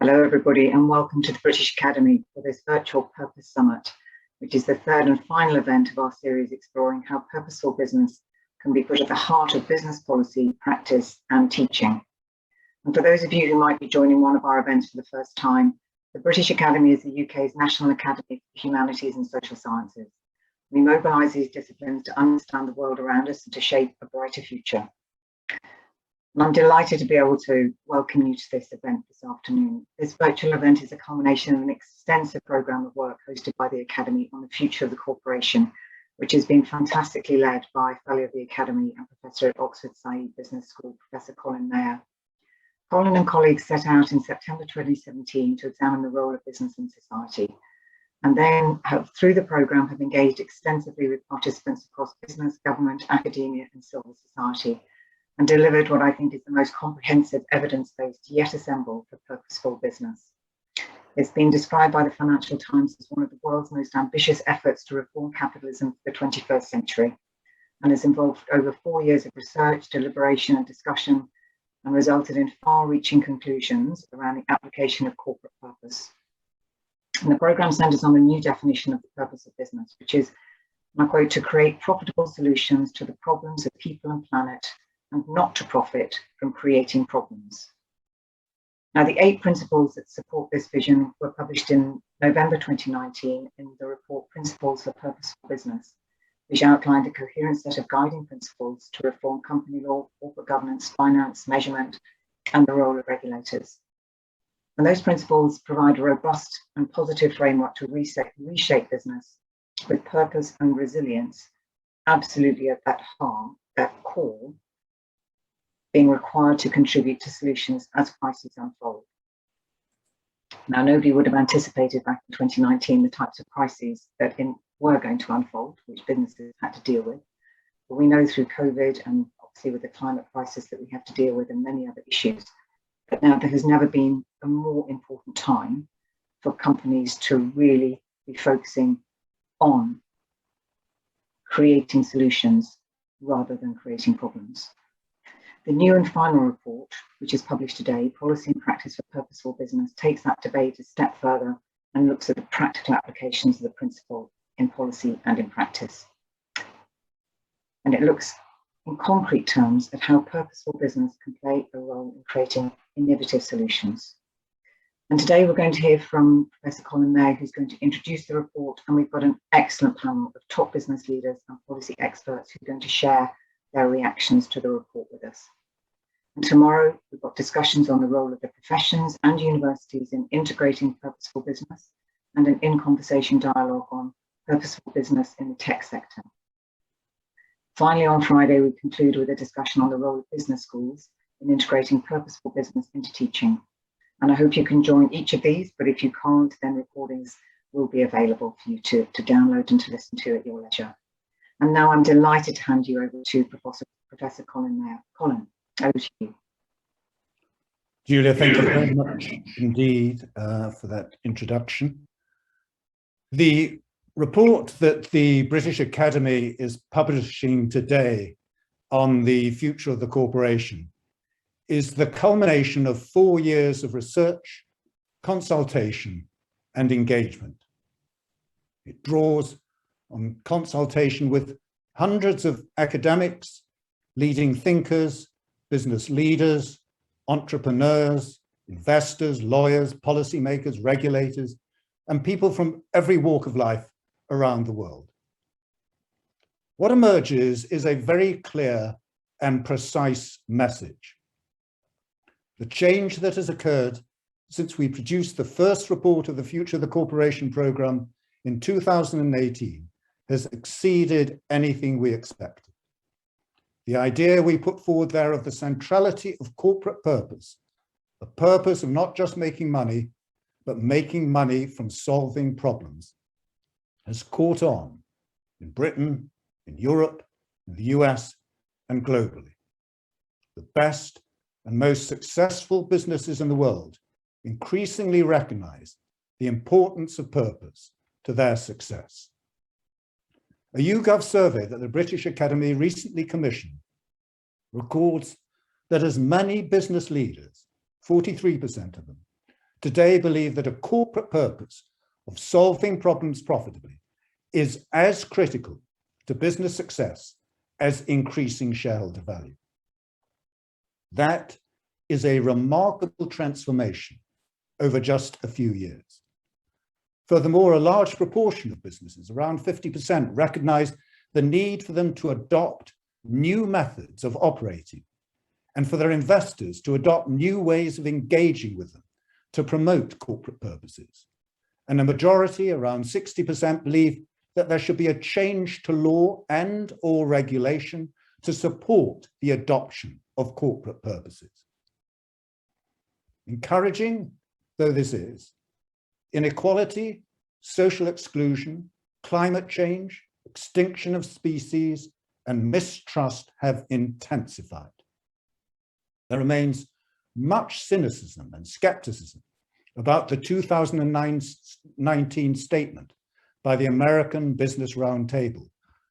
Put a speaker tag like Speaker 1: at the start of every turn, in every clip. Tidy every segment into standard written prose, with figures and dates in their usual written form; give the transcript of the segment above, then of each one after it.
Speaker 1: Hello everybody and welcome to the British Academy for this virtual Purpose Summit, which is the third and final event of our series exploring how purposeful business can be put at the heart of business policy, practice and teaching. And for those of you who might be joining one of our events for the first time, the British Academy is the UK's National Academy for Humanities and Social Sciences. We mobilise these disciplines to understand the world around us and to shape a brighter future. And I'm delighted to be able to welcome you to this event this afternoon. This virtual event is a culmination of an extensive programme of work hosted by the Academy on the future of the corporation, which has been fantastically led by Fellow of the Academy and Professor at Oxford Saïd Business School, Professor Colin Mayer. Colin and colleagues set out in September 2017 to examine the role of business in society, and then through the programme have engaged extensively with participants across business, government, academia and civil society, and delivered what I think is the most comprehensive evidence-based yet assembled for purposeful business. It's been described by the Financial Times as one of the world's most ambitious efforts to reform capitalism for the 21st century, and has involved over 4 years of research, deliberation and discussion, and resulted in far-reaching conclusions around the application of corporate purpose. And the programme centres on the new definition of the purpose of business, which is, and I quote, to create profitable solutions to the problems of people and planet, and not to profit from creating problems. Now, the 8 principles that support this vision were published in November 2019 in the report Principles for Purposeful Business, which outlined a coherent set of guiding principles to reform company law, corporate governance, finance, measurement, and the role of regulators. And those principles provide a robust and positive framework to reshape business with purpose and resilience absolutely at that core, being required to contribute to solutions as crises unfold. Now, nobody would have anticipated back in 2019 the types of crises that were going to unfold, which businesses had to deal with. But we know through COVID and obviously with the climate crisis that we have to deal with and many other issues, that now there has never been a more important time for companies to really be focusing on creating solutions rather than creating problems. The new and final report, which is published today, Policy and Practice for Purposeful Business, takes that debate a step further and looks at the practical applications of the principle in policy and in practice. And it looks in concrete terms at how purposeful business can play a role in creating innovative solutions. And today we're going to hear from Professor Colin Mayer, who's going to introduce the report, and we've got an excellent panel of top business leaders and policy experts who are going to share their reactions to the report with us. And tomorrow, we've got discussions on the role of the professions and universities in integrating purposeful business and an in-conversation dialogue on purposeful business in the tech sector. Finally, on Friday, we conclude with a discussion on the role of business schools in integrating purposeful business into teaching. And I hope you can join each of these, but if you can't, then recordings will be available for you to download and to listen to at your leisure. And now I'm delighted to hand you over to Professor Colin Mayer. Colin, over to you.
Speaker 2: Julia, thank you very much indeed for that introduction. The report that the British Academy is publishing today on the future of the corporation is the culmination of 4 years of research, consultation, and engagement. It draws on consultation with hundreds of academics, leading thinkers, business leaders, entrepreneurs, investors, lawyers, policymakers, regulators, and people from every walk of life around the world. What emerges is a very clear and precise message. The change that has occurred since we produced the first report of the Future of the Corporation programme in 2018 has exceeded anything we expected. The idea we put forward there of the centrality of corporate purpose, the purpose of not just making money, but making money from solving problems, has caught on in Britain, in Europe, in the US, and globally. The best and most successful businesses in the world increasingly recognize the importance of purpose to their success. A YouGov survey that the British Academy recently commissioned records that as many business leaders, 43% of them, today believe that a corporate purpose of solving problems profitably is as critical to business success as increasing shareholder value. That is a remarkable transformation over just a few years. Furthermore, a large proportion of businesses, around 50%, recognize the need for them to adopt new methods of operating and for their investors to adopt new ways of engaging with them to promote corporate purposes. And a majority, around 60%, believe that there should be a change to law and or regulation to support the adoption of corporate purposes. Encouraging though this is, inequality, social exclusion, climate change, extinction of species, and mistrust have intensified. There remains much cynicism and skepticism about the 2019 statement by the American Business Roundtable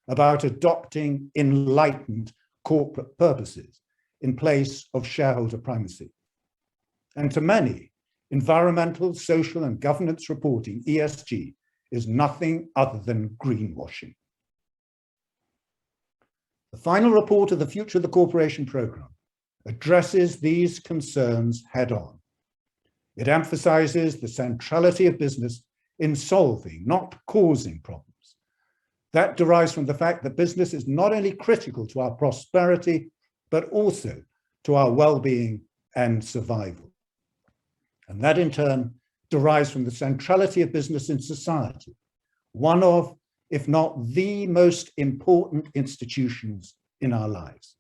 Speaker 2: about adopting enlightened corporate purposes in place of shareholder primacy. And to many, environmental, social, and governance reporting, ESG, is nothing other than greenwashing. The final report of the Future of the Corporation programme addresses these concerns head-on. It emphasises the centrality of business in solving, not causing problems. That derives from the fact that business is not only critical to our prosperity, but also to our well-being and survival. And that in turn derives from the centrality of business in society, one of, if not the most important institutions in our lives.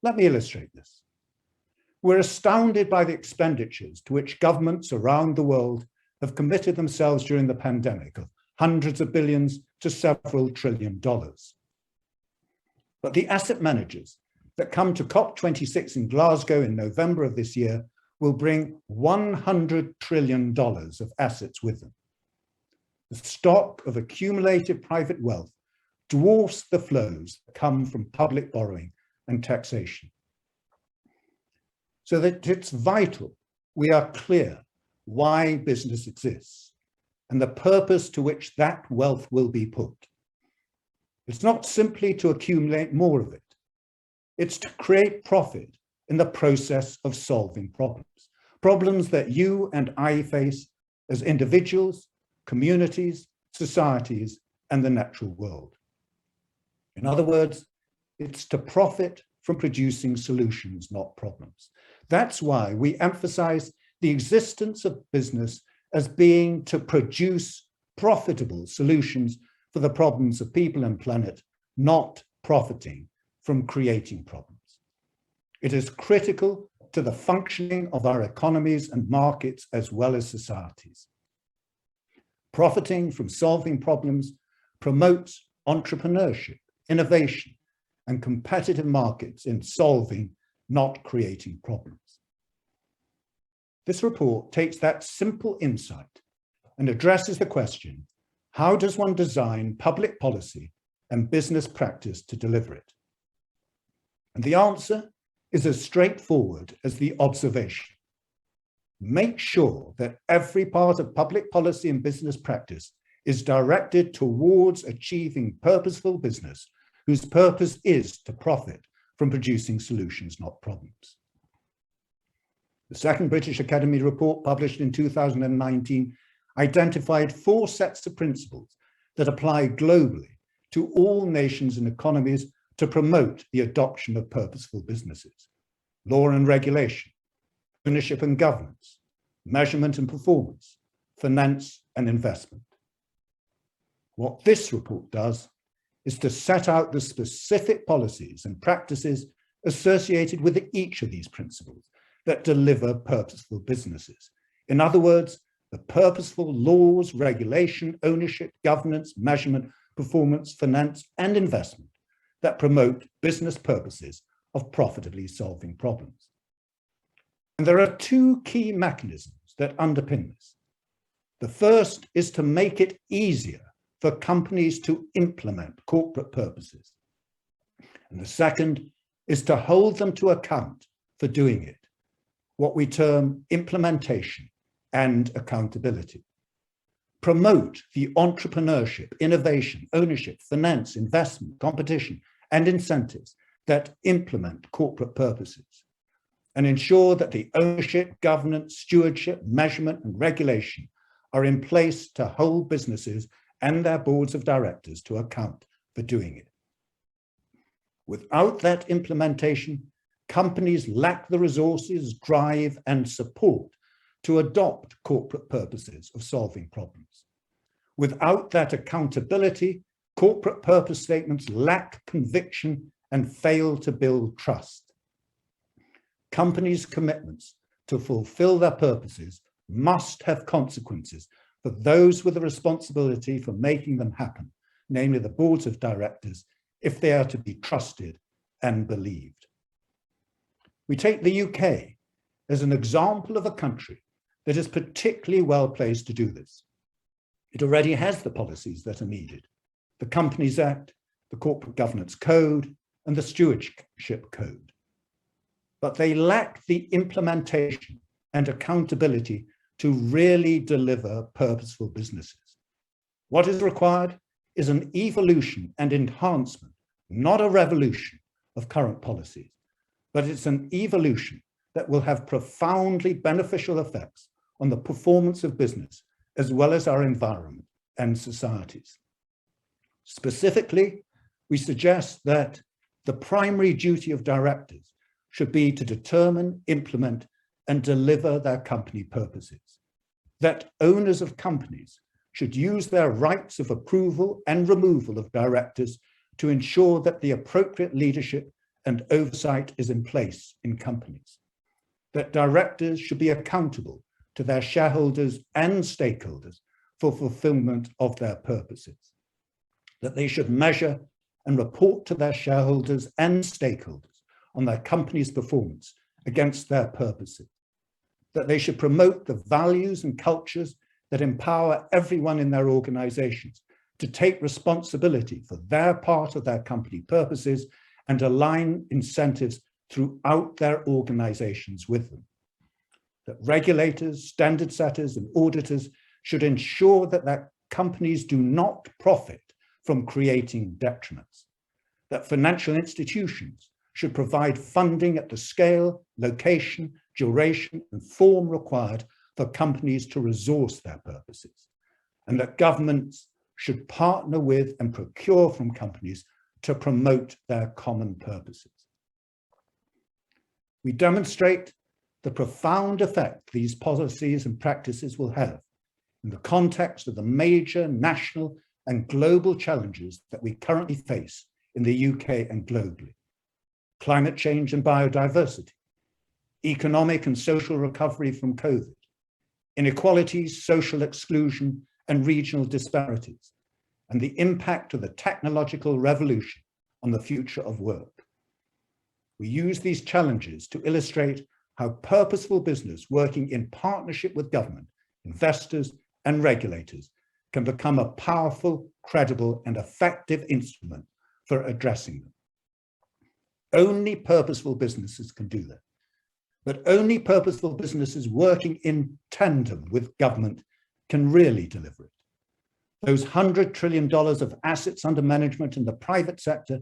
Speaker 2: Let me illustrate this. We're astounded by the expenditures to which governments around the world have committed themselves during the pandemic, of hundreds of billions to several $trillion. But the asset managers that come to COP26 in Glasgow in November of this year will bring $100 trillion of assets with them. The stock of accumulated private wealth dwarfs the flows that come from public borrowing and taxation. So that it's vital we are clear why business exists and the purpose to which that wealth will be put. It's not simply to accumulate more of it. It's to create profit in the process of solving problems. Problems that you and I face as individuals, communities, societies, and the natural world. In other words, it's to profit from producing solutions, not problems. That's why we emphasize the existence of business as being to produce profitable solutions for the problems of people and planet, not profiting from creating problems. It is critical to the functioning of our economies and markets as well as societies. Profiting from solving problems promotes entrepreneurship, innovation, and competitive markets in solving, not creating problems. This report takes that simple insight and addresses the question, how does one design public policy and business practice to deliver it? And the answer is as straightforward as the observation. Make sure that every part of public policy and business practice is directed towards achieving purposeful business whose purpose is to profit from producing solutions, not problems. The second British Academy report, published in 2019, identified 4 sets of principles that apply globally to all nations and economies to promote the adoption of purposeful businesses: law and regulation, ownership and governance, measurement and performance, finance and investment. What this report does is to set out the specific policies and practices associated with each of these principles that deliver purposeful businesses. In other words, the purposeful laws, regulation, ownership, governance, measurement, performance, finance, and investment that promote business purposes of profitably solving problems. And there are 2 key mechanisms that underpin this. The first is to make it easier for companies to implement corporate purposes. And the second is to hold them to account for doing it, what we term implementation and accountability. Promote the entrepreneurship, innovation, ownership, finance, investment, competition, and incentives that implement corporate purposes, and ensure that the ownership, governance, stewardship, measurement, and regulation are in place to hold businesses and their boards of directors to account for doing it. Without that implementation, companies lack the resources, drive, and support to adopt corporate purposes of solving problems. Without that accountability, corporate purpose statements lack conviction and fail to build trust. Companies' commitments to fulfill their purposes must have consequences for those with the responsibility for making them happen, namely the boards of directors, if they are to be trusted and believed. We take the UK as an example of a country that is particularly well placed to do this. It already has the policies that are needed: the Companies Act, the Corporate Governance Code, and the Stewardship Code. But they lack the implementation and accountability to really deliver purposeful businesses. What is required is an evolution and enhancement, not a revolution of current policies, but it's an evolution that will have profoundly beneficial effects on the performance of business, as well as our environment and societies. Specifically, we suggest that the primary duty of directors should be to determine, implement, and deliver their company purposes. That owners of companies should use their rights of approval and removal of directors to ensure that the appropriate leadership and oversight is in place in companies. That directors should be accountable to their shareholders and stakeholders for fulfillment of their purposes. That they should measure and report to their shareholders and stakeholders on their company's performance against their purposes. That they should promote the values and cultures that empower everyone in their organizations to take responsibility for their part of their company purposes and align incentives throughout their organizations with them. That regulators, standard setters, and auditors should ensure that their companies do not profit from creating detriments. That financial institutions should provide funding at the scale, location, duration, and form required for companies to resource their purposes, and that governments should partner with and procure from companies to promote their common purposes. We demonstrate the profound effect these policies and practices will have in the context of the major national and global challenges that we currently face in the UK and globally: climate change and biodiversity, economic and social recovery from COVID, inequalities, social exclusion, and regional disparities, and the impact of the technological revolution on the future of work. We use these challenges to illustrate how purposeful business working in partnership with government, investors, and regulators can become a powerful, credible, and effective instrument for addressing them. Only purposeful businesses can do that. But only purposeful businesses working in tandem with government can really deliver it. Those $100 trillion of assets under management in the private sector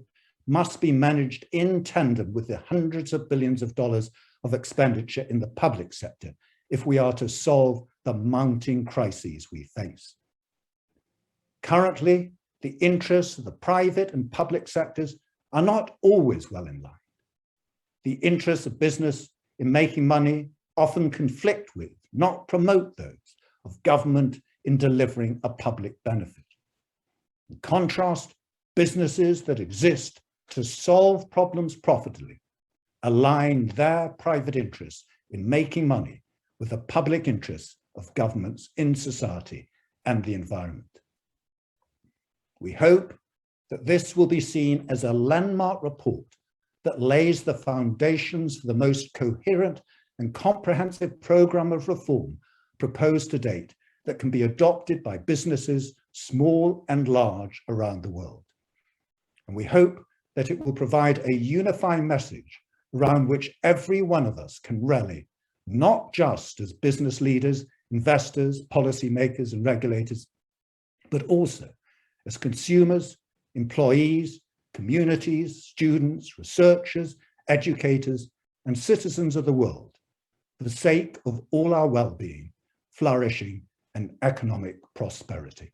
Speaker 2: must be managed in tandem with the hundreds of billions of dollars of expenditure in the public sector if we are to solve the mounting crises we face. Currently, the interests of the private and public sectors are not always well in line. The interests of business in making money often conflict with, not promote, those of government in delivering a public benefit. In contrast, businesses that exist to solve problems profitably align their private interests in making money with the public interests of governments in society and the environment. We hope that this will be seen as a landmark report that lays the foundations for the most coherent and comprehensive program of reform proposed to date that can be adopted by businesses, small and large, around the world. And we hope that it will provide a unifying message around which every one of us can rally, not just as business leaders investors, policymakers, and regulators, but also as consumers, employees, communities, students, researchers, educators, and citizens of the world, for the sake of all our well-being, flourishing, and economic prosperity.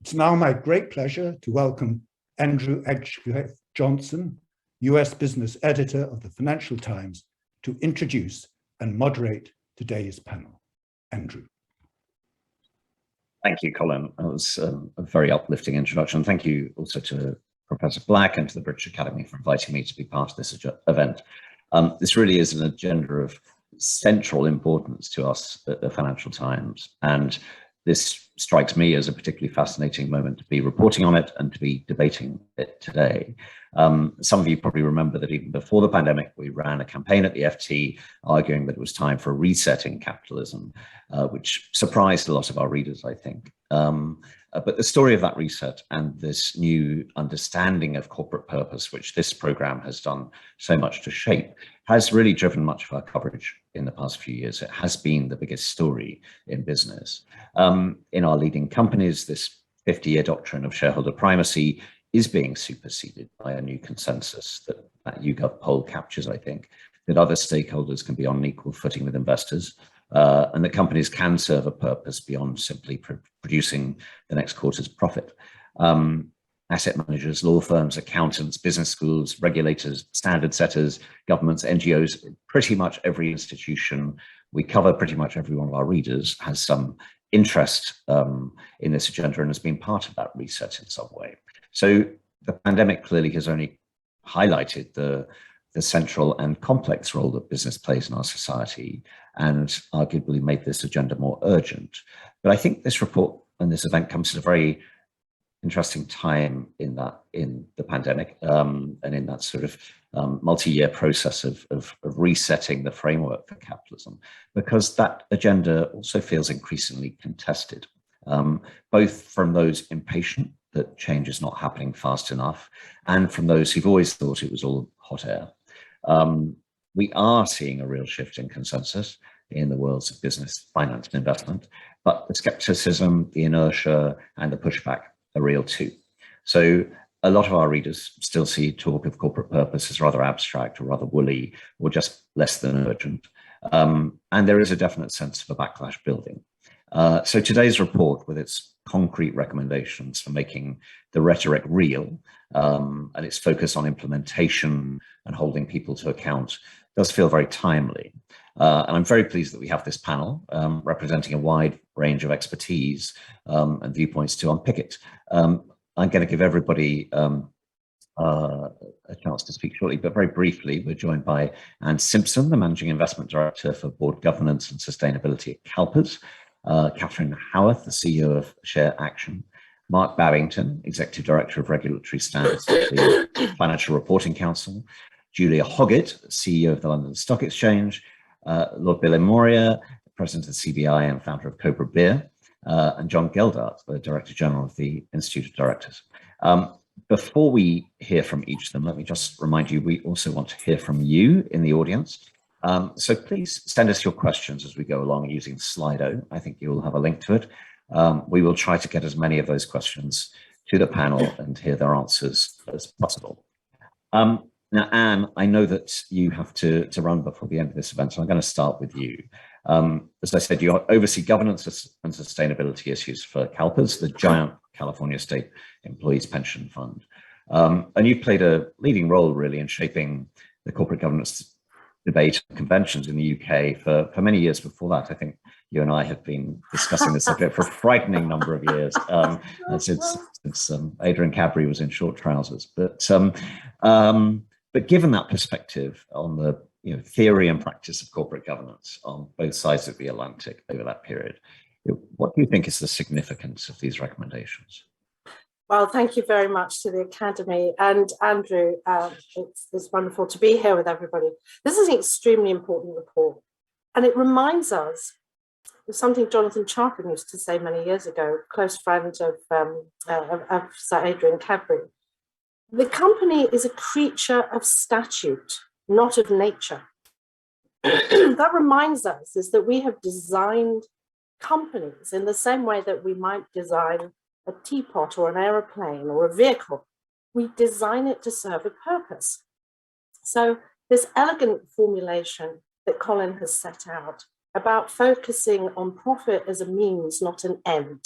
Speaker 2: It's now my great pleasure to welcome Andrew Edgecliffe-Johnson, US Business Editor of the Financial Times, to introduce and moderate today's panel. Andrew.
Speaker 3: Thank you, Colin. That was a very uplifting introduction. Thank you also to Professor Black and to the British Academy for inviting me to be part of this event. This really is an agenda of central importance to us at the Financial Times, and this strikes me as a particularly fascinating moment to be reporting on it and to be debating it today. Some of you probably remember that even before the pandemic, we ran a campaign at the FT arguing that it was time for a reset in capitalism, which surprised a lot of our readers, I think. But the story of that reset and this new understanding of corporate purpose, which this program has done so much to shape, has really driven much of our coverage in the past few years. It has been the biggest story in business. In our leading companies, this 50-year doctrine of shareholder primacy is being superseded by a new consensus that YouGov poll captures, I think, that other stakeholders can be on an equal footing with investors, and that companies can serve a purpose beyond simply producing the next quarter's profit. Asset managers, law firms, accountants, business schools, regulators, standard setters, governments, NGOs, pretty much every institution we cover, pretty much every one of our readers has some interest in this agenda and has been part of that reset in some way. So the pandemic clearly has only highlighted the central and complex role that business plays in our society and arguably made this agenda more urgent. But I think this report and this event comes at a very interesting time in the pandemic and in that sort of multi-year process of resetting the framework for capitalism, because that agenda also feels increasingly contested, both from those impatient that change is not happening fast enough and from those who've always thought it was all hot air. We are seeing a real shift in consensus in the worlds of business, finance, and investment, but the skepticism, the inertia, and the pushback are real too. So a lot of our readers still see talk of corporate purpose as rather abstract or rather woolly or just less than urgent. And there is a definite sense of a backlash building. So today's report, with its concrete recommendations for making the rhetoric real and its focus on implementation and holding people to account, does feel very timely. And I'm very pleased that we have this panel representing a wide range of expertise and viewpoints to unpick it. I'm going to give everybody a chance to speak shortly, but very briefly, we're joined by Anne Simpson, the Managing Investment Director for Board Governance and Sustainability at CalPERS, Karan Howarth, the CEO of Share Action, Mark Babington, Executive Director of Regulatory Standards at the Financial Reporting Council, Julia Hoggett, CEO of the London Stock Exchange, Lord Bilimoria, President of the CBI and founder of Cobra Beer, and John Geldart, the Director General of the Institute of Directors. Before we hear from each of them, let me just remind you, we also want to hear from you in the audience. So please send us your questions as we go along using Slido. I think you'll have a link to it. We will try to get as many of those questions to the panel and hear their answers as possible. Now, Anne, I know that you have to run before the end of this event, so I'm going to start with you. As I said, you oversee governance and sustainability issues for CalPERS, the giant California State Employees Pension Fund. And you played a leading role, really, in shaping the corporate governance debate and conventions in the UK for many years before that. I think you and I have been discussing this subject for a frightening number of years, since Adrian Cadbury was in short trousers. But given that perspective on the theory and practice of corporate governance on both sides of the Atlantic over that period, what do you think is the significance of these recommendations?
Speaker 4: Well, thank you very much to the Academy and Andrew. It's wonderful to be here with everybody. This is an extremely important report, and it reminds us of something Jonathan Charpin used to say many years ago, close friend of Sir Adrian Cadbury. The company is a creature of statute, not of nature. that reminds us is that we have designed companies in the same way that we might design a teapot or an aeroplane or a vehicle. We design it to serve a purpose. So this elegant formulation that Colin has set out about focusing on profit as a means, not an end,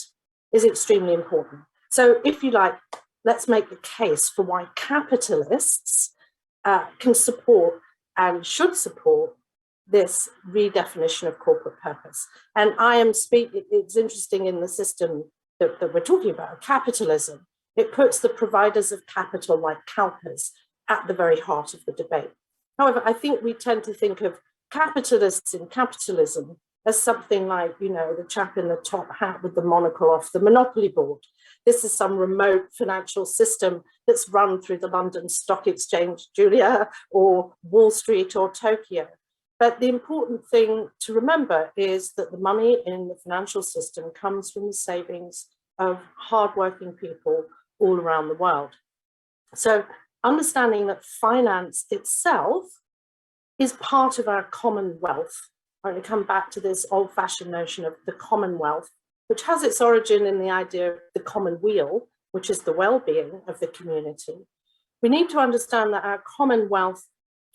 Speaker 4: is extremely important. So if you like, let's make the case for why capitalists can support and should support this redefinition of corporate purpose. And I am speaking, it's interesting in the system that we're talking about, capitalism, it puts the providers of capital like CalPERS at the very heart of the debate. However, I think we tend to think of capitalists in capitalism as something like, you know, the chap in the top hat with the monocle off the Monopoly board. This is some remote financial system that's run through the London Stock Exchange, Julia, or Wall Street or Tokyo. But the important thing to remember is that the money in the financial system comes from the savings of hardworking people all around the world. So understanding that finance itself is part of our commonwealth. I'm going to come back to this old-fashioned notion of the commonwealth, which has its origin in the idea of the common weal, which is the well-being of the community. We need to understand that our commonwealth,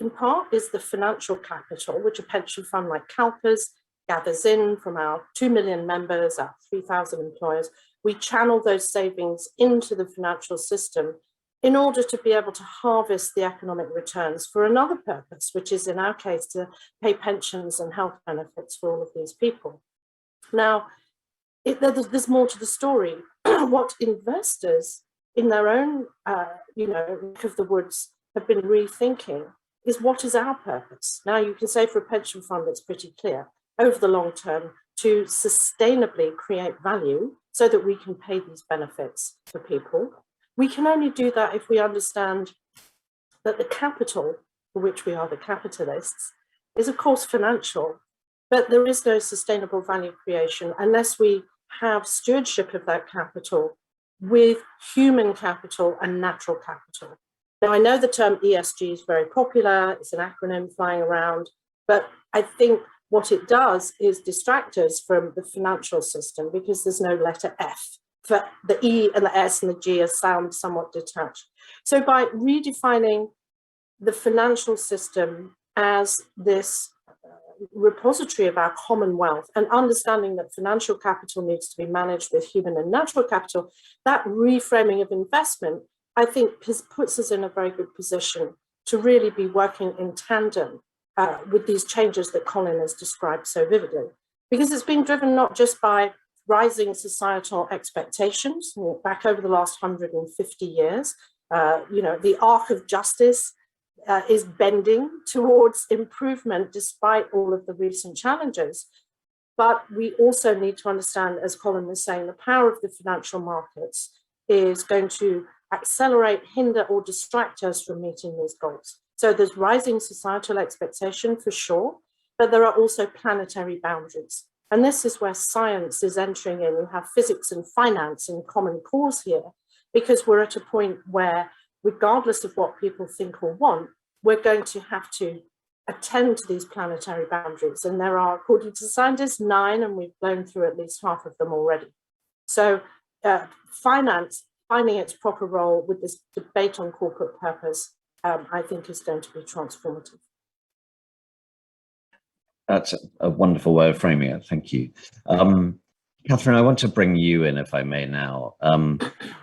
Speaker 4: in part, is the financial capital, which a pension fund like CalPERS gathers in from our 2 million members, our 3,000 employers. We channel those savings into the financial system in order to be able to harvest the economic returns for another purpose, which is in our case to pay pensions and health benefits for all of these people. Now, there's more to the story. What investors in their own, neck of the woods have been rethinking is what is our purpose? Now you can say for a pension fund, it's pretty clear over the long term to sustainably create value so that we can pay these benefits for people. We can only do that if we understand that the capital for which we are the capitalists is of course financial, but there is no sustainable value creation unless we have stewardship of that capital with human capital and natural capital. Now, I know the term ESG is very popular, it's an acronym flying around, but I think what it does is distract us from the financial system because there's no letter F. For the E and the S and the G sound somewhat detached. So by redefining the financial system as this repository of our commonwealth and understanding that financial capital needs to be managed with human and natural capital, that reframing of investment, I think, puts us in a very good position to really be working in tandem with these changes that Colin has described so vividly. Because it's being driven not just by rising societal expectations back over the last 150 years. The arc of justice is bending towards improvement despite all of the recent challenges. But we also need to understand, as Colin was saying, the power of the financial markets is going to accelerate, hinder, or distract us from meeting these goals. So there's rising societal expectation for sure, but there are also planetary boundaries. And this is where science is entering in. We have physics and finance in common cause here, because we're at a point where, regardless of what people think or want, we're going to have to attend to these planetary boundaries. And there are, according to scientists, 9, and we've blown through at least half of them already. So finance, finding its proper role with this debate on corporate purpose, I think is going to be transformative.
Speaker 3: That's a wonderful way of framing it. Thank you. Catherine, I want to bring you in, if I may now.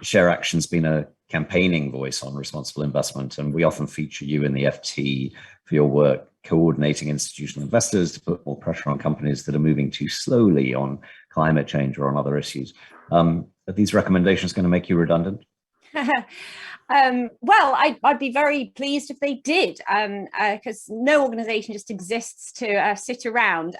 Speaker 3: Share Action's been a campaigning voice on responsible investment, and we often feature you in the FT for your work coordinating institutional investors to put more pressure on companies that are moving too slowly on climate change or on other issues. Are these recommendations going to make you redundant?
Speaker 5: Well, I'd be very pleased if they did, because no organization just exists to sit around.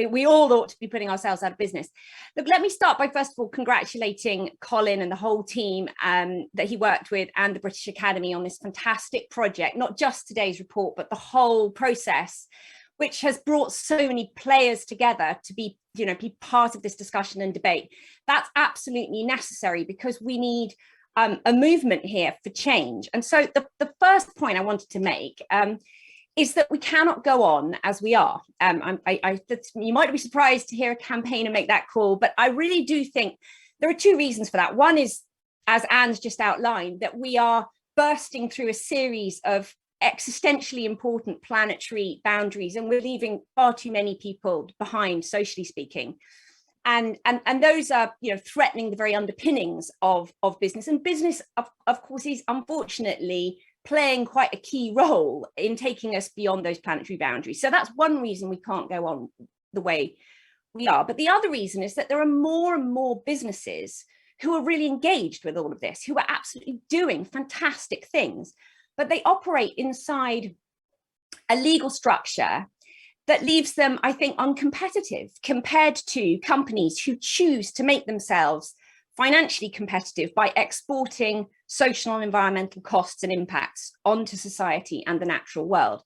Speaker 5: We all ought to be putting ourselves out of business. Look, let me start by first of all congratulating Colin and the whole team that he worked with and the British Academy on this fantastic project, not just today's report, but the whole process, which has brought so many players together to be part of this discussion and debate. That's absolutely necessary because we need a movement here for change. And so the first point I wanted to make is that we cannot go on as we are. You might be surprised to hear a campaigner make that call, but I really do think there are two reasons for that. One is, as Anne's just outlined, that we are bursting through a series of existentially important planetary boundaries, and we're leaving far too many people behind, socially speaking. And those are, threatening the very underpinnings of business. And business, of course, is unfortunately playing quite a key role in taking us beyond those planetary boundaries. So that's one reason we can't go on the way we are. But the other reason is that there are more and more businesses who are really engaged with all of this, who are absolutely doing fantastic things, but they operate inside a legal structure that leaves them, I think, uncompetitive compared to companies who choose to make themselves financially competitive by exporting social and environmental costs and impacts onto society and the natural world.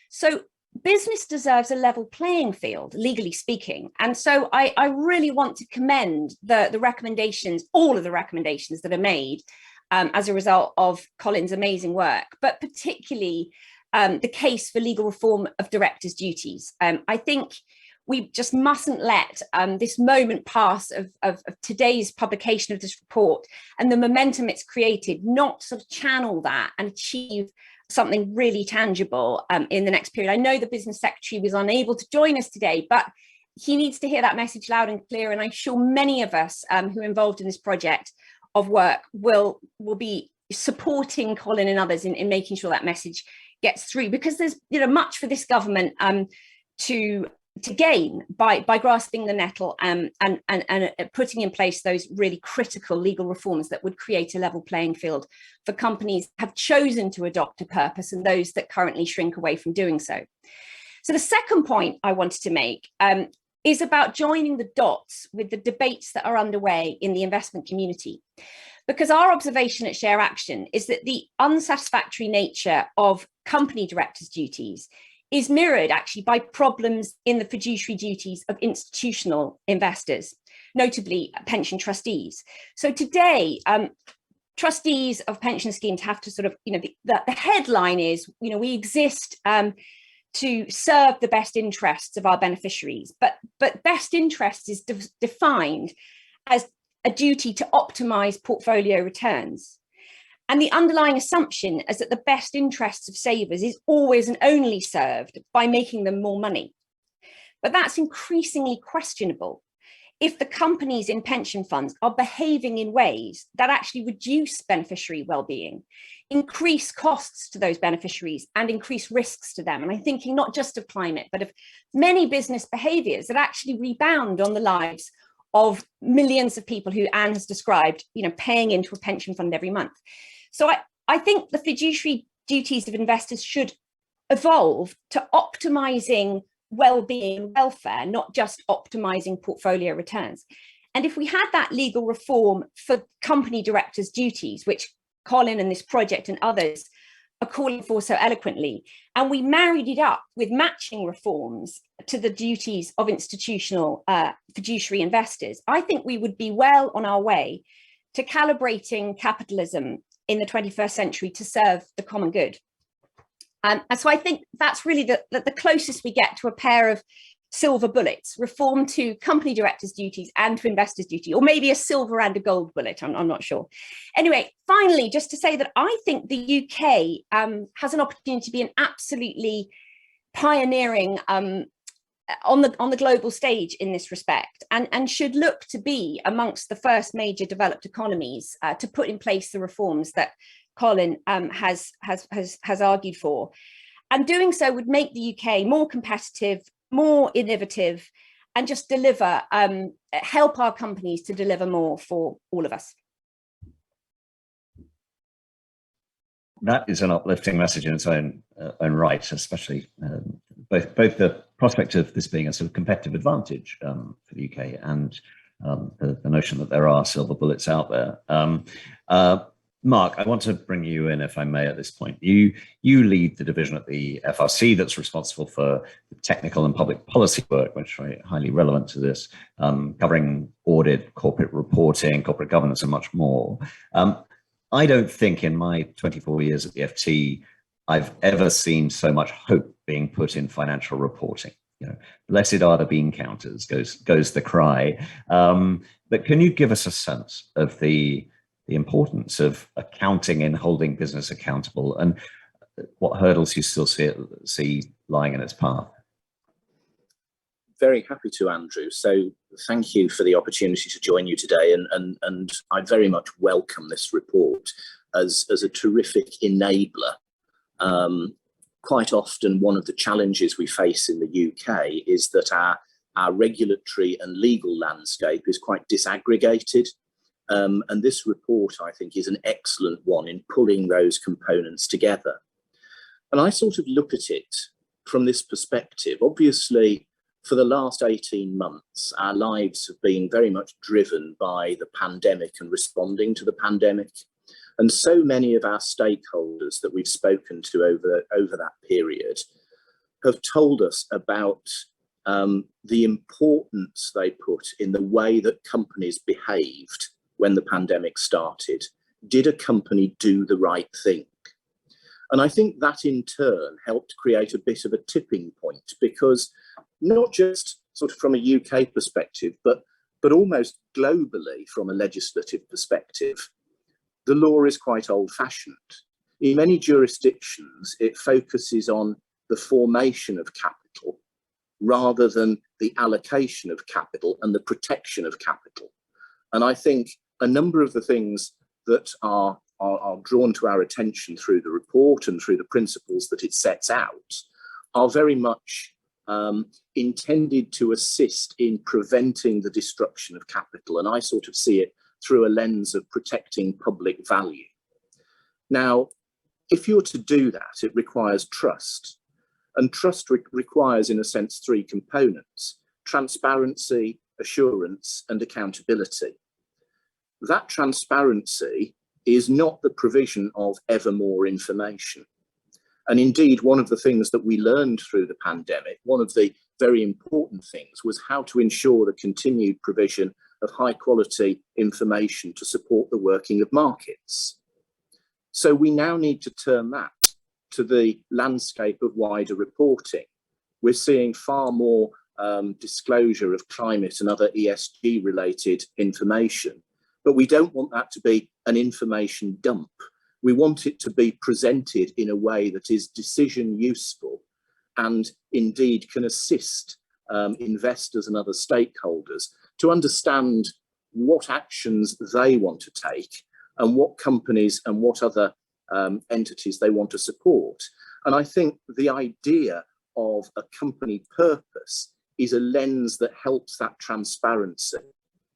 Speaker 5: So business deserves a level playing field, legally speaking. And so I really want to commend the recommendations, all of the recommendations that are made as a result of Colin's amazing work, but particularly the case for legal reform of directors' duties. I think we just mustn't let this moment pass of today's publication of this report and the momentum it's created not sort of channel that and achieve something really tangible in the next period. I know the business secretary was unable to join us today, but he needs to hear that message loud and clear. And I'm sure many of us who are involved in this project of work will be supporting Colin and others in making sure that message gets through, because there's much for this government to gain by grasping the nettle and putting in place those really critical legal reforms that would create a level playing field for companies that have chosen to adopt a purpose and those that currently shrink away from doing so. So the second point I wanted to make is about joining the dots with the debates that are underway in the investment community. Because our observation at Share Action is that the unsatisfactory nature of company directors' duties is mirrored actually by problems in the fiduciary duties of institutional investors, notably pension trustees. So today, trustees of pension schemes have to sort of, the headline is, we exist to serve the best interests of our beneficiaries, but best interests is defined as a duty to optimize portfolio returns. And the underlying assumption is that the best interests of savers is always and only served by making them more money. But that's increasingly questionable if the companies in pension funds are behaving in ways that actually reduce beneficiary well-being, increase costs to those beneficiaries and increase risks to them. And I'm thinking not just of climate, but of many business behaviors that actually rebound on the lives of millions of people who Anne has described, paying into a pension fund every month. So I think the fiduciary duties of investors should evolve to optimizing well-being and welfare, not just optimizing portfolio returns. And if we had that legal reform for company directors' duties, which Colin and this project and others are calling for so eloquently, and we married it up with matching reforms to the duties of institutional fiduciary investors, I think we would be well on our way to calibrating capitalism in the 21st century to serve the common good. And so I think that's really the closest we get to a pair of silver bullets, reform to company directors' duties and to investors' duty, or maybe a silver and a gold bullet, I'm not sure. Anyway, finally, just to say that I think the UK has an opportunity to be an absolutely pioneering on the global stage in this respect, and should look to be amongst the first major developed economies to put in place the reforms that Colin has argued for. And doing so would make the UK more competitive, more innovative, and just deliver, help our companies to deliver more for all of us.
Speaker 3: That is an uplifting message in its own right, especially both the prospect of this being a sort of competitive advantage for the UK and the notion that there are silver bullets out there. Mark, I want to bring you in, if I may, at this point. You lead the division at the FRC that's responsible for technical and public policy work, which is highly relevant to this, covering audit, corporate reporting, corporate governance, and much more. I don't think in my 24 years at the FT, I've ever seen so much hope being put in financial reporting. You know, blessed are the bean counters, goes the cry. But can you give us a sense of the importance of accounting and holding business accountable, and what hurdles you still see lying in its path?
Speaker 6: Very happy to, Andrew. So thank you for the opportunity to join you today, and I very much welcome this report as a terrific enabler. Quite often one of the challenges we face in the UK is that our regulatory and legal landscape is quite disaggregated. And this report, I think, is an excellent one in pulling those components together. And I sort of look at it from this perspective. Obviously, for the last 18 months, our lives have been very much driven by the pandemic and responding to the pandemic. And so many of our stakeholders that we've spoken to over that period have told us about the importance they put in the way that companies behaved when the pandemic started. Did a company do the right thing? And I think that in turn helped create a bit of a tipping point, because not just sort of from a UK perspective, but almost globally from a legislative perspective, the law is quite old-fashioned. In many jurisdictions, it focuses on the formation of capital rather than the allocation of capital and the protection of capital. And I think a number of the things that are drawn to our attention through the report and through the principles that it sets out are very much intended to assist in preventing the destruction of capital. And I sort of see it through a lens of protecting public value. Now, if you're to do that, it requires trust. And trust requires, in a sense, three components: transparency, assurance, and accountability. That transparency is not the provision of ever more information. And indeed, one of the things that we learned through the pandemic, one of the very important things, was how to ensure the continued provision of high quality information to support the working of markets. So we now need to turn that to the landscape of wider reporting. We're seeing far more disclosure of climate and other ESG related information, but we don't want that to be an information dump. We want it to be presented in a way that is decision useful and indeed can assist investors and other stakeholders to understand what actions they want to take and what companies and what other entities they want to support. And I think the idea of a company purpose is a lens that helps that transparency,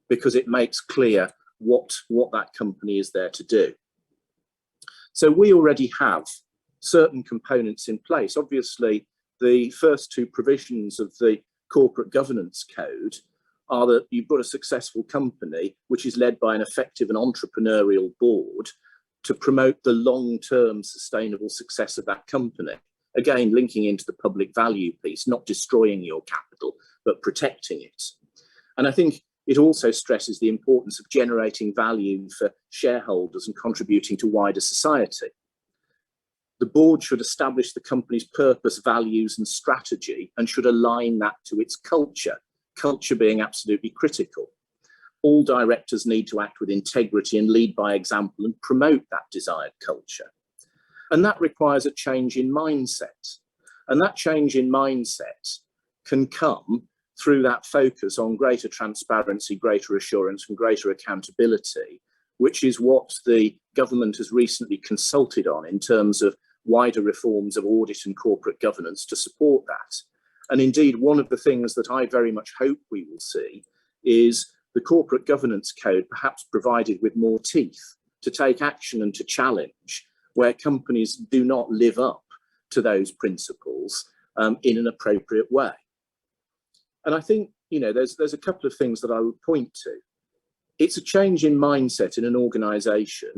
Speaker 6: because it makes clear what that company is there to do. So we already have certain components in place. Obviously, the first two provisions of the Corporate Governance Code are that you've got a successful company which is led by an effective and entrepreneurial board to promote the long-term sustainable success of that company. Again, linking into the public value piece, not destroying your capital, but protecting it. And I think it also stresses the importance of generating value for shareholders and contributing to wider society. The board should establish the company's purpose, values, and strategy, and should align that to its culture being absolutely critical. All directors need to act with integrity and lead by example and promote that desired culture. And that requires a change in mindset. And that change in mindset can come through that focus on greater transparency, greater assurance, and greater accountability, which is what the government has recently consulted on in terms of wider reforms of audit and corporate governance to support that. And indeed, one of the things that I very much hope we will see is the Corporate Governance Code perhaps provided with more teeth to take action and to challenge where companies do not live up to those principles in an appropriate way. And I think, there's a couple of things that I would point to. It's a change in mindset in an organisation.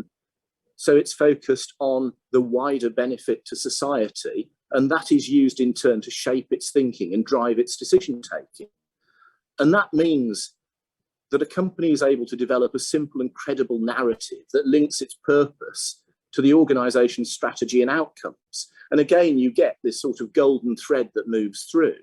Speaker 6: So it's focused on the wider benefit to society, and that is used in turn to shape its thinking and drive its decision taking. And that means that a company is able to develop a simple and credible narrative that links its purpose to the organisation's strategy and outcomes. And again, you get this sort of golden thread that moves through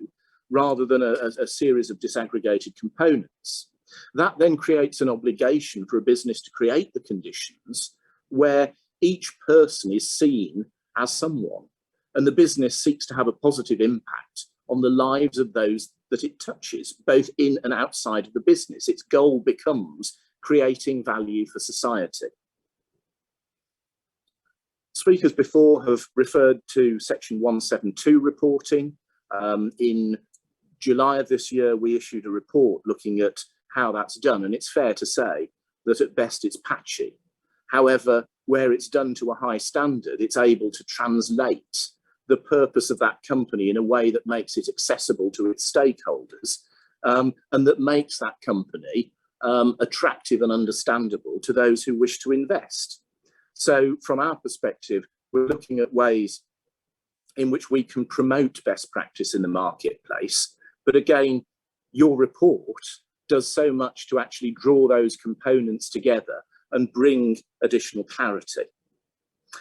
Speaker 6: rather than a series of disaggregated components. That then creates an obligation for a business to create the conditions where each person is seen as someone, and the business seeks to have a positive impact on the lives of those that it touches, both in and outside of the business. Its goal becomes creating value for society. Speakers before have referred to Section 172 reporting. In July of this year, we issued a report looking at how that's done, and it's fair to say that at best it's patchy. However, where it's done to a high standard, it's able to translate the purpose of that company in a way that makes it accessible to its stakeholders, and that makes that company attractive and understandable to those who wish to invest. So from our perspective, we're looking at ways in which we can promote best practice in the marketplace. But again, your report does so much to actually draw those components together and bring additional clarity.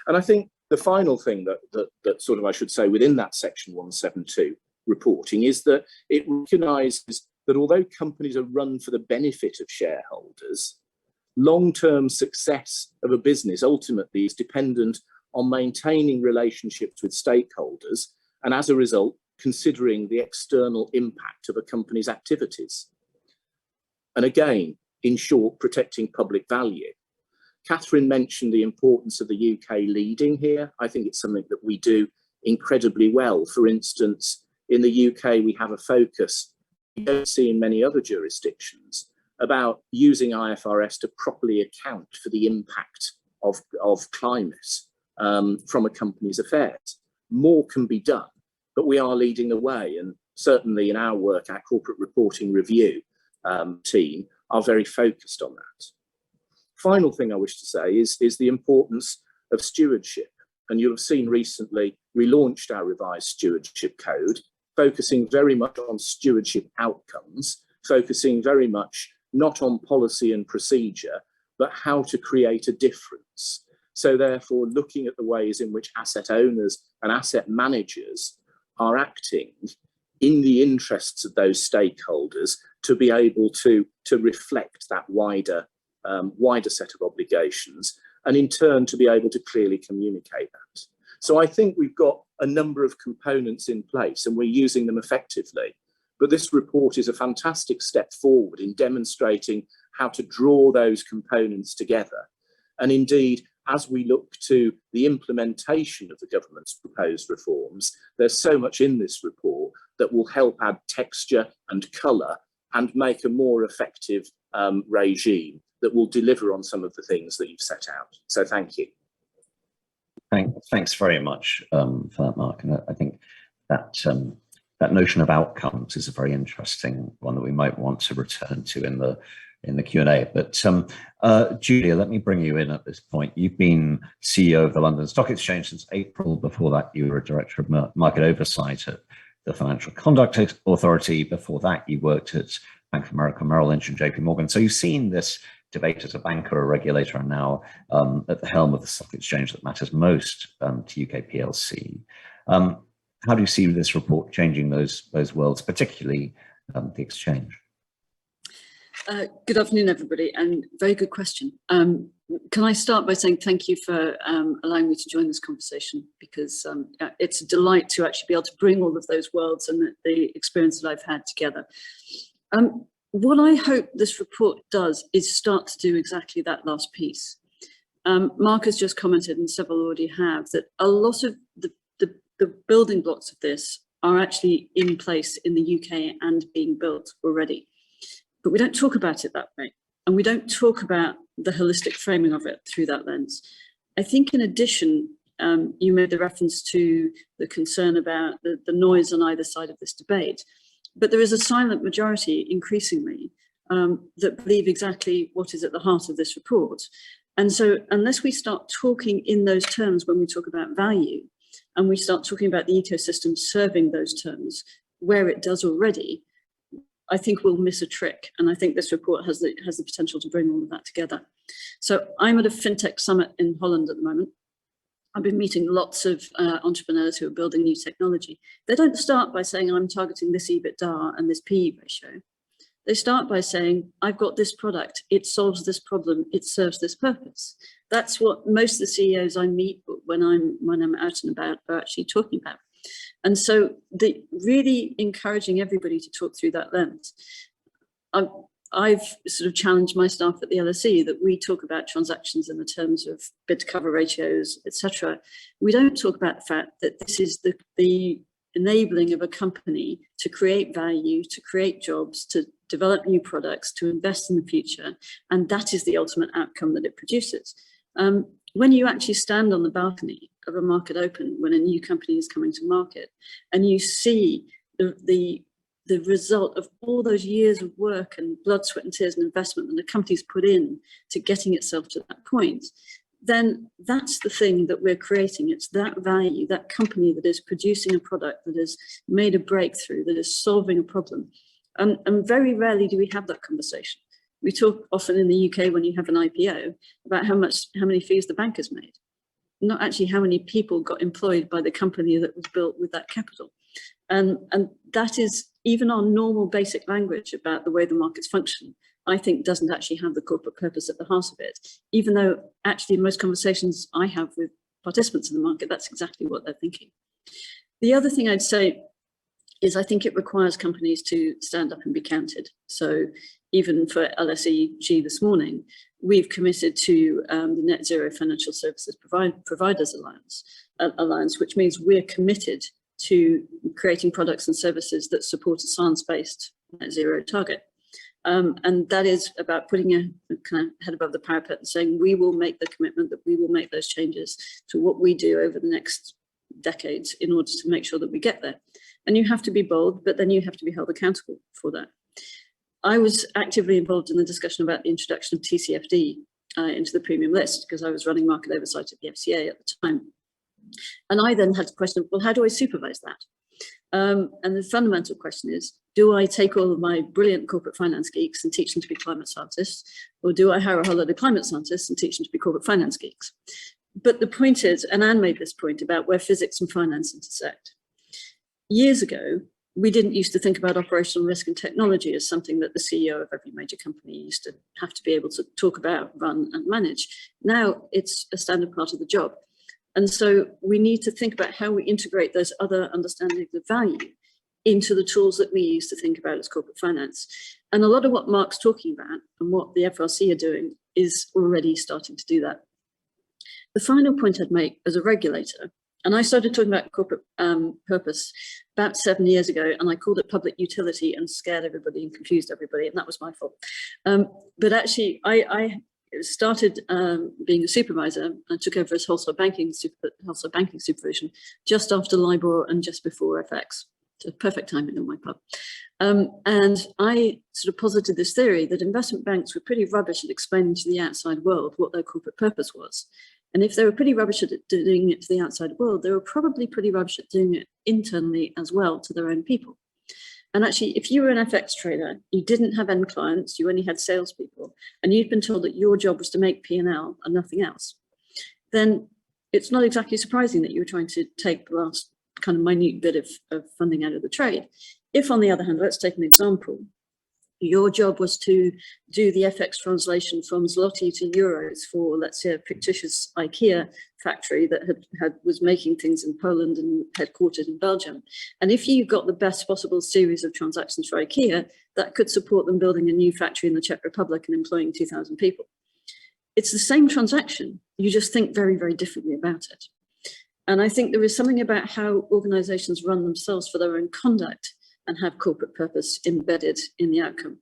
Speaker 6: And I think the final thing that sort of I should say within that Section 172 reporting is that it recognises that although companies are run for the benefit of shareholders, long-term success of a business ultimately is dependent on maintaining relationships with stakeholders, and as a result, considering the external impact of a company's activities. And again, in short, protecting public value. Catherine mentioned the importance of the UK leading here. I think it's something that we do incredibly well. For instance, in the UK, we have a focus we don't see in many other jurisdictions about using IFRS to properly account for the impact of climate from a company's affairs. More can be done, but we are leading the way. And certainly in our work, our corporate reporting review team are very focused on that. Final thing I wish to say is the importance of stewardship. And you'll have seen recently, we launched our revised stewardship code, focusing very much on stewardship outcomes, focusing very much not on policy and procedure, but how to create a difference. So therefore, looking at the ways in which asset owners and asset managers are acting in the interests of those stakeholders to be able to reflect that wider set of obligations, and in turn to be able to clearly communicate that. So I think we've got a number of components in place and we're using them effectively. But this report is a fantastic step forward in demonstrating how to draw those components together. And indeed, as we look to the implementation of the government's proposed reforms, there's so much in this report that will help add texture and colour and make a more effective regime that will deliver on some of the things that you've set out. So thank you.
Speaker 3: Thanks very much for that, Mark. And I think that that notion of outcomes is a very interesting one that we might want to return to in the Q&A. But Julia, let me bring you in at this point. You've been CEO of the London Stock Exchange since April. Before that, you were a director of market oversight at the Financial Conduct Authority. Before that, you worked at Bank of America, Merrill Lynch, and JP Morgan. So you've seen this debate as a banker, a regulator, and now at the helm of the stock exchange that matters most to UK PLC. How do you see this report changing those worlds, particularly the exchange?
Speaker 7: Good afternoon, everybody, and very good question. Can I start by saying thank you for allowing me to join this conversation, because it's a delight to actually be able to bring all of those worlds and the experience that I've had together. What I hope this report does is start to do exactly that last piece. Mark has just commented, and several already have, that a lot of the building blocks of this are actually in place in the UK and being built already. But we don't talk about it that way. And we don't talk about the holistic framing of it through that lens. I think in addition, you made the reference to the concern about the noise on either side of this debate. But there is a silent majority, increasingly, that believe exactly what is at the heart of this report. And so unless we start talking in those terms when we talk about value, and we start talking about the ecosystem serving those terms where it does already, I think we'll miss a trick. And I think this report has the potential to bring all of that together. So I'm at a fintech summit in Holland at the moment. I've been meeting lots of entrepreneurs who are building new technology. They don't start by saying, I'm targeting this EBITDA and this PE ratio. They start by saying, I've got this product, it solves this problem, it serves this purpose. That's what most of the CEOs I meet when I'm out and about are actually talking about. And so really encouraging everybody to talk through that lens. I've sort of challenged my staff at the LSE that we talk about transactions in the terms of bid to cover ratios, etc. We don't talk about the fact that this is the enabling of a company to create value, to create jobs, to develop new products, to invest in the future. And that is the ultimate outcome that it produces. When you actually stand on the balcony of a market open, when a new company is coming to market, and you see the result of all those years of work and blood, sweat and tears and investment that the company's put in to getting itself to that point, then that's the thing that we're creating. It's that value, that company that is producing a product, that has made a breakthrough, that is solving a problem. And very rarely do we have that conversation. We talk often in the UK when you have an IPO about how many fees the bank has made, not actually how many people got employed by the company that was built with that capital. And that is even our normal basic language about the way the markets function, I think doesn't actually have the corporate purpose at the heart of it, even though actually in most conversations I have with participants in the market, that's exactly what they're thinking. The other thing I'd say is I think it requires companies to stand up and be counted. So even for LSEG this morning, we've committed to the Net Zero Financial Services Providers Alliance, which means we're committed to creating products and services that support a science-based net zero target. And that is about putting a kind of head above the parapet and saying, we will make the commitment that we will make those changes to what we do over the next decades in order to make sure that we get there. And you have to be bold, but then you have to be held accountable for that. I was actively involved in the discussion about the introduction of TCFD into the premium list because I was running market oversight at the FCA at the time. And I then had to question, well, how do I supervise that? And the fundamental question is, do I take all of my brilliant corporate finance geeks and teach them to be climate scientists? Or do I hire a whole lot of climate scientists and teach them to be corporate finance geeks? But the point is, and Anne made this point about where physics and finance intersect. Years ago, we didn't used to think about operational risk and technology as something that the CEO of every major company used to have to be able to talk about, run and manage. Now it's a standard part of the job. And so we need to think about how we integrate those other understandings of value into the tools that we use to think about as corporate finance. And a lot of what Mark's talking about and what the FRC are doing is already starting to do that. The final point I'd make as a regulator, and I started talking about corporate purpose about 7 years ago, and I called it public utility and scared everybody and confused everybody, and that was my fault. But actually, I started being a supervisor. I took over as wholesale banking supervision just after LIBOR and just before FX. So perfect timing on my part. And I sort of posited this theory that investment banks were pretty rubbish at explaining to the outside world what their corporate purpose was. And if they were pretty rubbish at doing it to the outside world, they were probably pretty rubbish at doing it internally as well to their own people. And actually, if you were an FX trader, you didn't have end clients, you only had salespeople, and you'd been told that your job was to make P&L and nothing else, then it's not exactly surprising that you were trying to take the last kind of minute bit of funding out of the trade. If, on the other hand, let's take an example, your job was to do the FX translation from zloty to euros for, let's say, a fictitious IKEA factory that was making things in Poland and headquartered in Belgium. And if you got the best possible series of transactions for IKEA, that could support them building a new factory in the Czech Republic and employing 2,000 people. It's the same transaction, you just think very, very differently about it. And I think there is something about how organizations run themselves for their own conduct and have corporate purpose embedded in the outcome.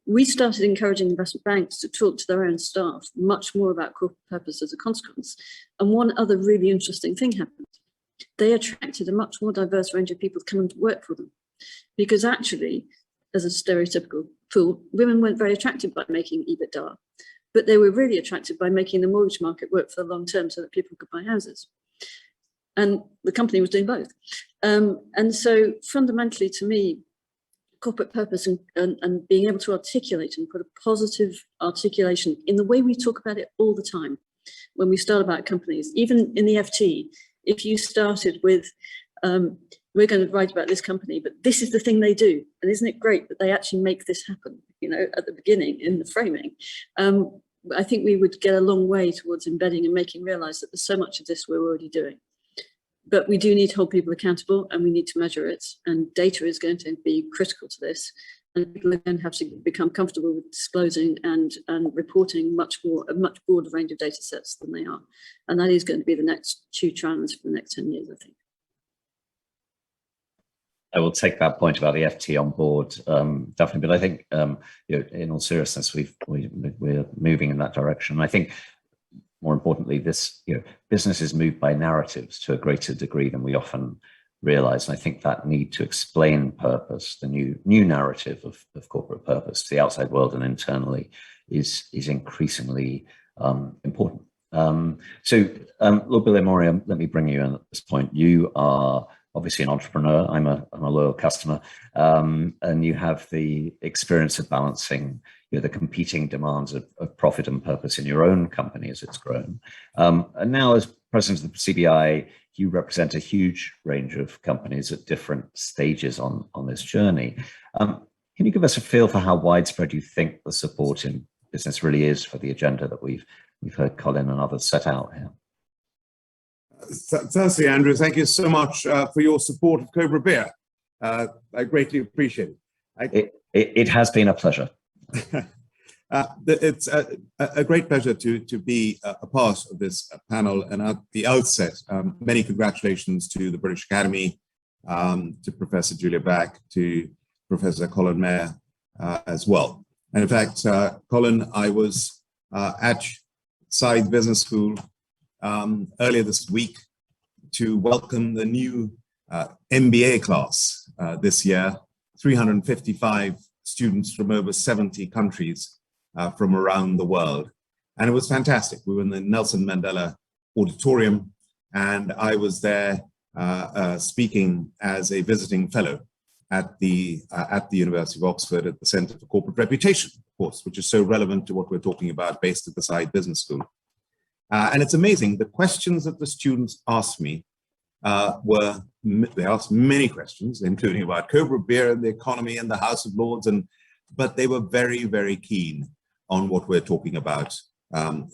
Speaker 7: We started encouraging investment banks to talk to their own staff much more about corporate purpose as a consequence. And one other really interesting thing happened. They attracted a much more diverse range of people coming to work for them. Because actually, as a stereotypical fool, women weren't very attracted by making EBITDA, but they were really attracted by making the mortgage market work for the long term so that people could buy houses. And the company was doing both. And so fundamentally to me, corporate purpose and being able to articulate and put a positive articulation in the way we talk about it all the time, when we start about companies, even in the FT, if you started with, we're going to write about this company, but this is the thing they do. And isn't it great that they actually make this happen, you know, at the beginning in the framing? I think we would get a long way towards embedding and making realize that there's so much of this we're already doing. But we do need to hold people accountable, and we need to measure it. And data is going to be critical to this. And people are going to have to become comfortable with disclosing and reporting a much broader range of data sets than they are. And that is going to be the next two trends for the next 10 years, I think.
Speaker 3: I will take that point about the FT on board, definitely. But I think, you know, in all seriousness, we're moving in that direction. I think, more importantly, this, you know, business is moved by narratives to a greater degree than we often realize. And I think that need to explain purpose, the new narrative of corporate purpose to the outside world and internally, is increasingly important. So, Lord Bilimoria, let me bring you in at this point. You are obviously an entrepreneur. I'm a loyal customer, and you have the experience of balancing, you know, the competing demands of profit and purpose in your own company as it's grown. And now, as president of the CBI, you represent a huge range of companies at different stages on this journey. Can you give us a feel for how widespread you think the support in business really is for the agenda that we've heard Colin and others set out here?
Speaker 8: Firstly, Andrew, thank you so much for your support of Cobra Beer. I greatly appreciate it.
Speaker 3: It has been a pleasure.
Speaker 8: It's a great pleasure to be a part of this panel. And at the outset, many congratulations to the British Academy, to Professor Julia Back, to Professor Colin Mayer as well. And in fact, Colin, I was at Side Business School earlier this week to welcome the new MBA class this year, 355 students from over 70 countries from around the world. And it was fantastic. We were in the Nelson Mandela Auditorium, and I was there speaking as a visiting fellow at the University of Oxford at the Centre for Corporate Reputation, of course, which is so relevant to what we're talking about based at the Side Business School. And it's amazing, the questions that the students asked me they asked many questions, including about Cobra Beer and the economy and the House of Lords, but they were very, very keen on what we're talking about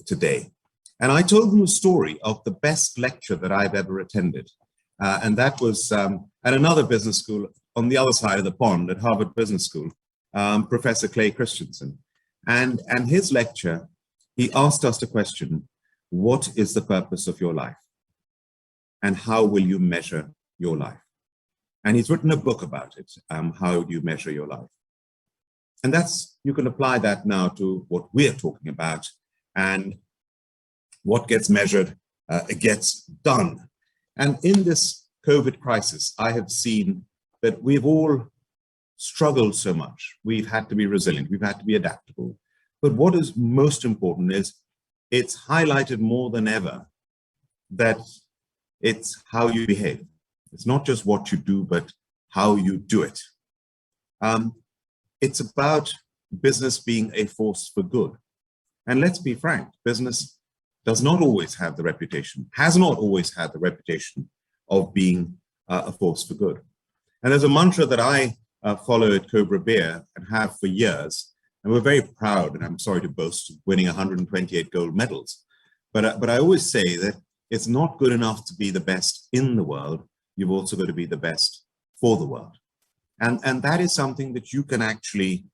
Speaker 8: today. And I told them a story of the best lecture that I've ever attended. And that was at another business school on the other side of the pond at Harvard Business School, Professor Clay Christensen. And his lecture, he asked us the question, what is the purpose of your life? And how will you measure your life? And he's written a book about it, how you measure your life. And you can apply that now to what we're talking about, and what gets measured gets done. And in this COVID crisis, I have seen that we've all struggled so much. We've had to be resilient, we've had to be adaptable. But what is most important is it's highlighted more than ever that it's how you behave. It's not just what you do, but how you do it. It's about business being a force for good. And let's be frank, business does not always have the reputation, has not always had the reputation of being a force for good. And there's a mantra that I follow at Cobra Beer and have for years. And we're very proud, and I'm sorry to boast, of winning 128 gold medals. But I always say that it's not good enough to be the best in the world. You've also got to be the best for the world. And that is something that you can actually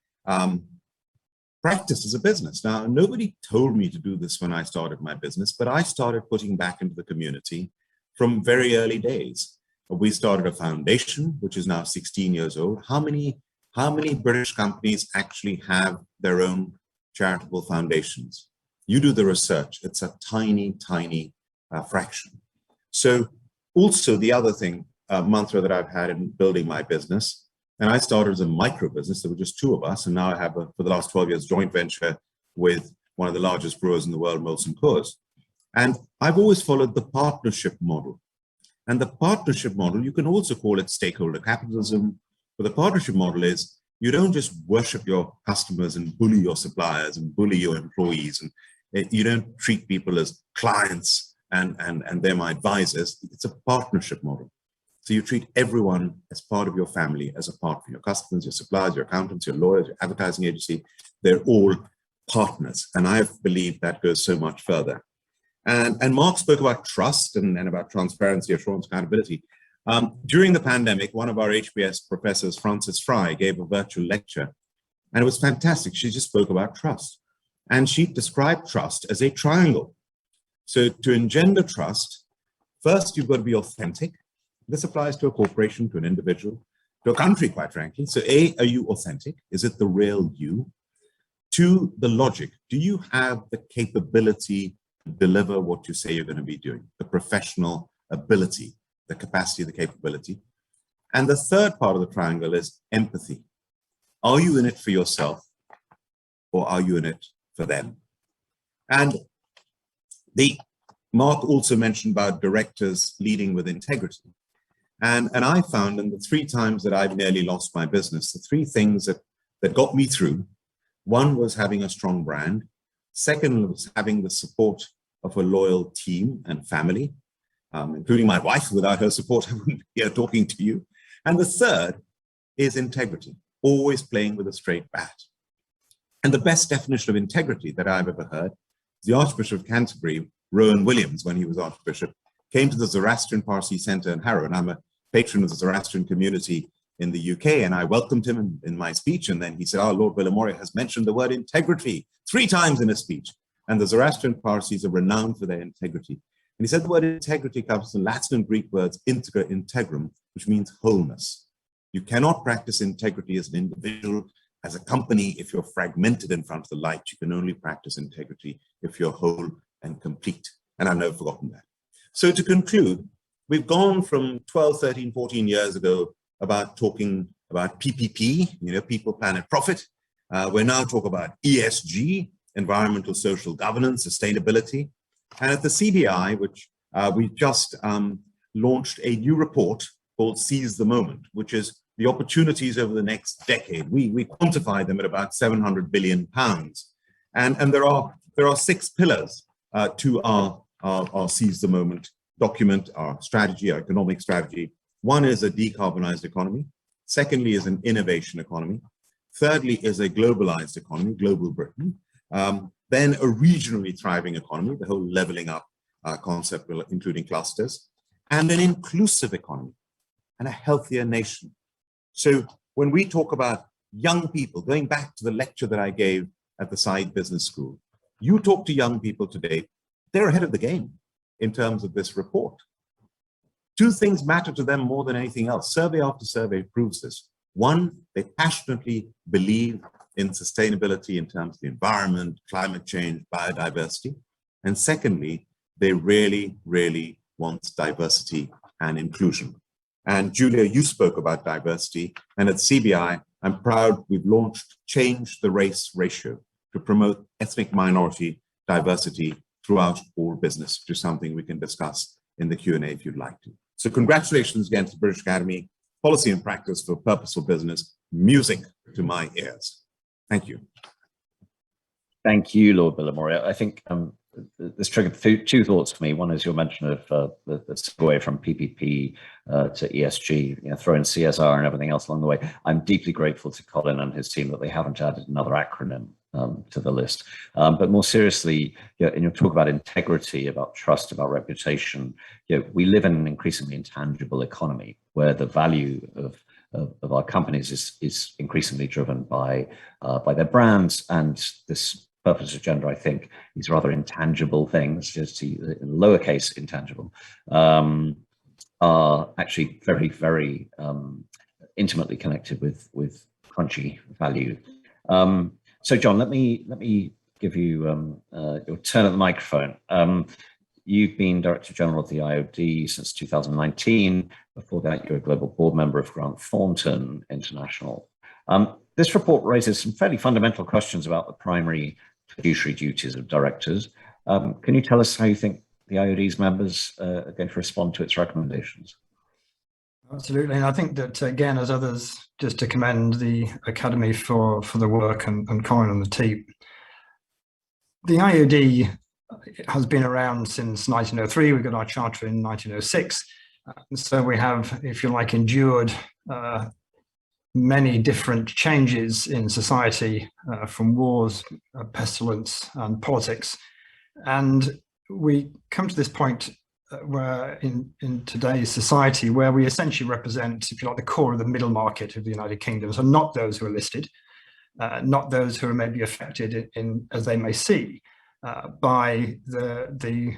Speaker 8: practice as a business. Now, nobody told me to do this when I started my business, but I started putting back into the community from very early days. We started a foundation, which is now 16 years old. How many British companies actually have their own charitable foundations? You do the research, it's a tiny, tiny fraction. So also the other thing, mantra that I've had in building my business, and I started as a micro business, there were just two of us, and now I have, for the last 12 years, joint venture with one of the largest brewers in the world, Molson Coors. And I've always followed the partnership model. And the partnership model, you can also call it stakeholder capitalism, but the partnership model is you don't just worship your customers and bully your suppliers and bully your employees. And You don't treat people as clients and they're my advisors. It's a partnership model. So you treat everyone as part of your family, as a partner. Your customers, your suppliers, your accountants, your lawyers, your advertising agency, they're all partners. And I believe that goes so much further. And Mark spoke about trust and about transparency, assurance, accountability. During the pandemic, one of our HBS professors, Frances Fry, gave a virtual lecture, and it was fantastic. She just spoke about trust. And she described trust as a triangle. So to engender trust, first, you've got to be authentic. This applies to a corporation, to an individual, to a country, quite frankly. So A, are you authentic? Is it the real you? Two, the logic. Do you have the capability to deliver what you say you're going to be doing? The professional ability, the capacity, the capability. And the third part of the triangle is empathy. Are you in it for yourself, or are you in it for them? And Mark also mentioned about directors leading with integrity. And I found in the 3 times that I've nearly lost my business, the 3 things that got me through, one was having a strong brand. Second was having the support of a loyal team and family, including my wife. Without her support, I wouldn't be here talking to you. And the third is integrity, always playing with a straight bat. And the best definition of integrity that I've ever heard, the Archbishop of Canterbury, Rowan Williams, when he was Archbishop, came to the Zoroastrian Parsi Centre in Harrow, and I'm a patron of the Zoroastrian community in the UK, and I welcomed him in my speech, and then he said, Lord Bilimoria has mentioned the word integrity 3 times in his speech, and the Zoroastrian Parsis are renowned for their integrity. And he said the word integrity comes from Latin and Greek words integra, integrum, which means wholeness. You cannot practice integrity as an individual, as a company, if you're fragmented in front of the light. You can only practice integrity if you're whole and complete. And I've never forgotten that. So to conclude, we've gone from 12, 13, 14 years ago about talking about PPP, people, planet, profit. We're now talking about ESG, environmental, social governance, sustainability. And at the CBI, which we just launched a new report called Seize the Moment, which is the opportunities over the next decade. We quantify them at about £700 billion. And there are 6 pillars to our Seize the Moment document, our strategy, our economic strategy. One is a decarbonized economy. Secondly is an innovation economy. Thirdly is a globalized economy, global Britain. Then a regionally thriving economy, the whole leveling up concept, including clusters, and an inclusive economy and a healthier nation. So when we talk about young people, going back to the lecture that I gave at the Side Business School, you talk to young people today, they're ahead of the game in terms of this report. 2 things matter to them more than anything else. Survey after survey proves this. One, they passionately believe in sustainability in terms of the environment, climate change, biodiversity. And secondly, they really, really want diversity and inclusion. And Julia, you spoke about diversity. And at CBI, I'm proud we've launched Change the Race Ratio to promote ethnic minority diversity throughout all business, which is something we can discuss in the Q&A if you'd like to. So congratulations again to the British Academy, Policy and Practice for Purposeful Business, music to my ears. Thank you.
Speaker 3: Thank you, Lord Bilimoria. I think this triggered 2 thoughts for me. One is your mention of the segue from PPP to ESG, throw in CSR and everything else along the way. I'm deeply grateful to Colin and his team that they haven't added another acronym to the list. But more seriously, in your talk about integrity, about trust, about reputation, we live in an increasingly intangible economy where the value of our companies is increasingly driven by their brands, and this purpose agenda, I think, these rather intangible things, just in lowercase intangible, are actually very, very intimately connected with crunchy value. So, John, let me give you your turn at the microphone. You've been Director General of the IOD since 2019. Before that, you're a global board member of Grant Thornton International. This report raises some fairly fundamental questions about the primary fiduciary duties of directors. Can you tell us how you think the IOD's members are going to respond to its recommendations?
Speaker 9: Absolutely, and I think that, again, as others, just to commend the Academy for the work and Colin and the team. The IOD has been around since 1903. We got our charter in 1906. So we have, if you like, endured many different changes in society, from wars, pestilence, and politics. And we come to this point where in today's society, where we essentially represent, if you like, the core of the middle market of the United Kingdom. So not those who are listed, not those who are maybe affected in as they may see by the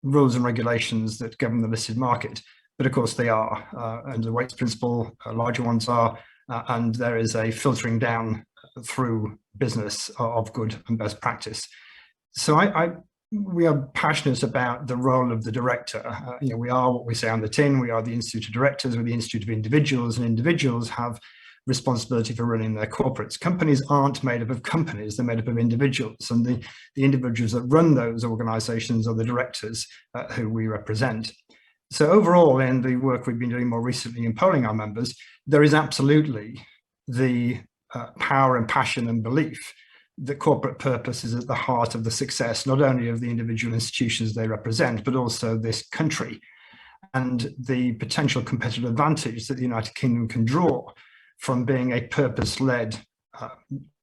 Speaker 9: rules and regulations that govern the listed market. But of course they are, under the weights principle, larger ones are, and there is a filtering down through business of good and best practice. So we are passionate about the role of the director. We are what we say on the tin. We are the Institute of Directors. We're the Institute of Individuals, and individuals have responsibility for running their corporates. Companies aren't made up of companies, they're made up of individuals, and the individuals that run those organizations are the directors who we represent. So overall, in the work we've been doing more recently in polling our members, there is absolutely the power and passion and belief that corporate purpose is at the heart of the success, not only of the individual institutions they represent, but also this country, and the potential competitive advantage that the United Kingdom can draw from being a purpose-led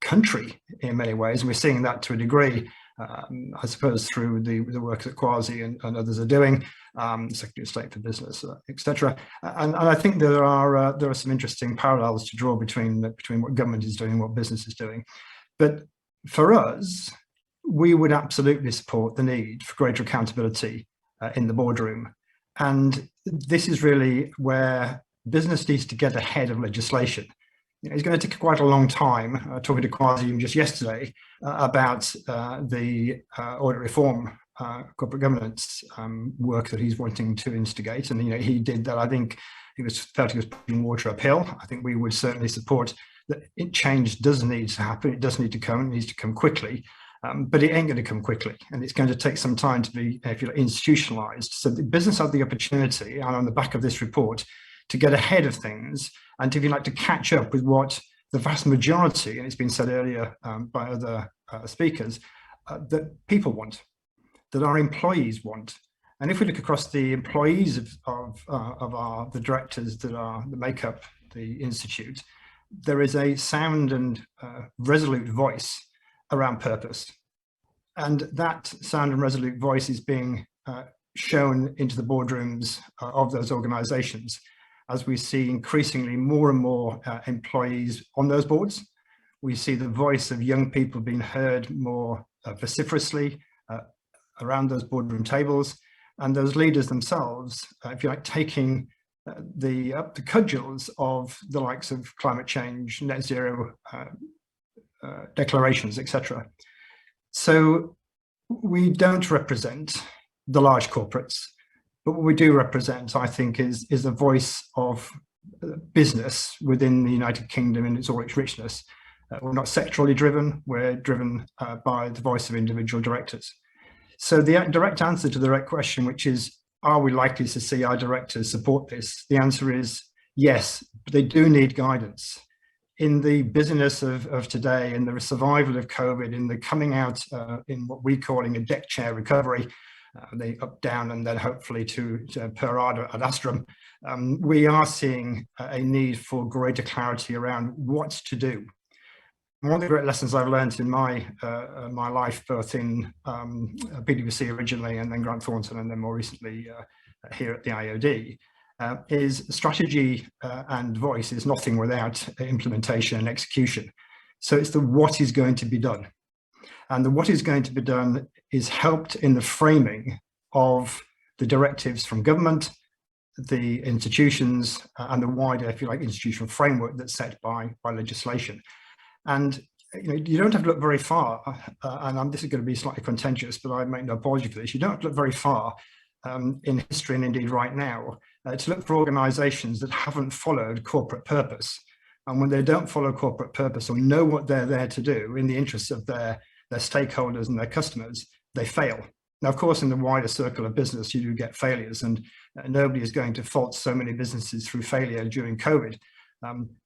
Speaker 9: country in many ways. And we're seeing that to a degree, I suppose, through the work that Kwasi and others are doing, Secretary of State for Business, etc. And I think there are some interesting parallels to draw between what government is doing and what business is doing. But for us, we would absolutely support the need for greater accountability in the boardroom. And this is really where business needs to get ahead of legislation. It's going to take quite a long time. Talking to Kwasi just yesterday about the audit reform, corporate governance work that he's wanting to instigate. And he did that. I think he felt he was pushing water uphill. I think we would certainly support that. Change does need to happen. It does need to come. It needs to come quickly. But it ain't going to come quickly, and it's going to take some time to be, if you like, institutionalized. So the business had the opportunity, and on the back of this report, to get ahead of things and to, if you like, to catch up with what the vast majority, and it's been said earlier by other speakers, that people want, that our employees want. And if we look across the employees of the directors that make up the Institute, there is a sound and resolute voice around purpose. And that sound and resolute voice is being shown into the boardrooms of those organizations, as we see increasingly more and more employees on those boards. We see the voice of young people being heard more vociferously around those boardroom tables, and those leaders themselves, if you like, taking the cudgels of the likes of climate change, net zero declarations, etc. So we don't represent the large corporates, but what we do represent, I think, is a voice of business within the United Kingdom in all its richness. We're not sectorally driven, we're driven by the voice of individual directors. So the direct answer to the direct question, which is, are we likely to see our directors support this? The answer is yes, but they do need guidance. In the busyness of today, in the survival of COVID, in the coming out in what we're calling a deck chair recovery, the up, down, and then hopefully to per ad astrum, we are seeing a need for greater clarity around what to do. One of the great lessons I've learned in my life, both in PwC originally and then Grant Thornton and then more recently here at the IOD, is strategy and voice is nothing without implementation and execution. So it's the what is going to be done. And the what is going to be done is helped in the framing of the directives from government, the institutions, and the wider, if you like, institutional framework that's set by legislation. And you don't have to look very far, and this is going to be slightly contentious, but I make no apology for this. You don't have to look very far in history, and indeed right now, to look for organizations that haven't followed corporate purpose. And when they don't follow corporate purpose or know what they're there to do in the interests of their stakeholders and their customers, they fail. Now, of course, in the wider circle of business, you do get failures, and nobody is going to fault so many businesses through failure during COVID.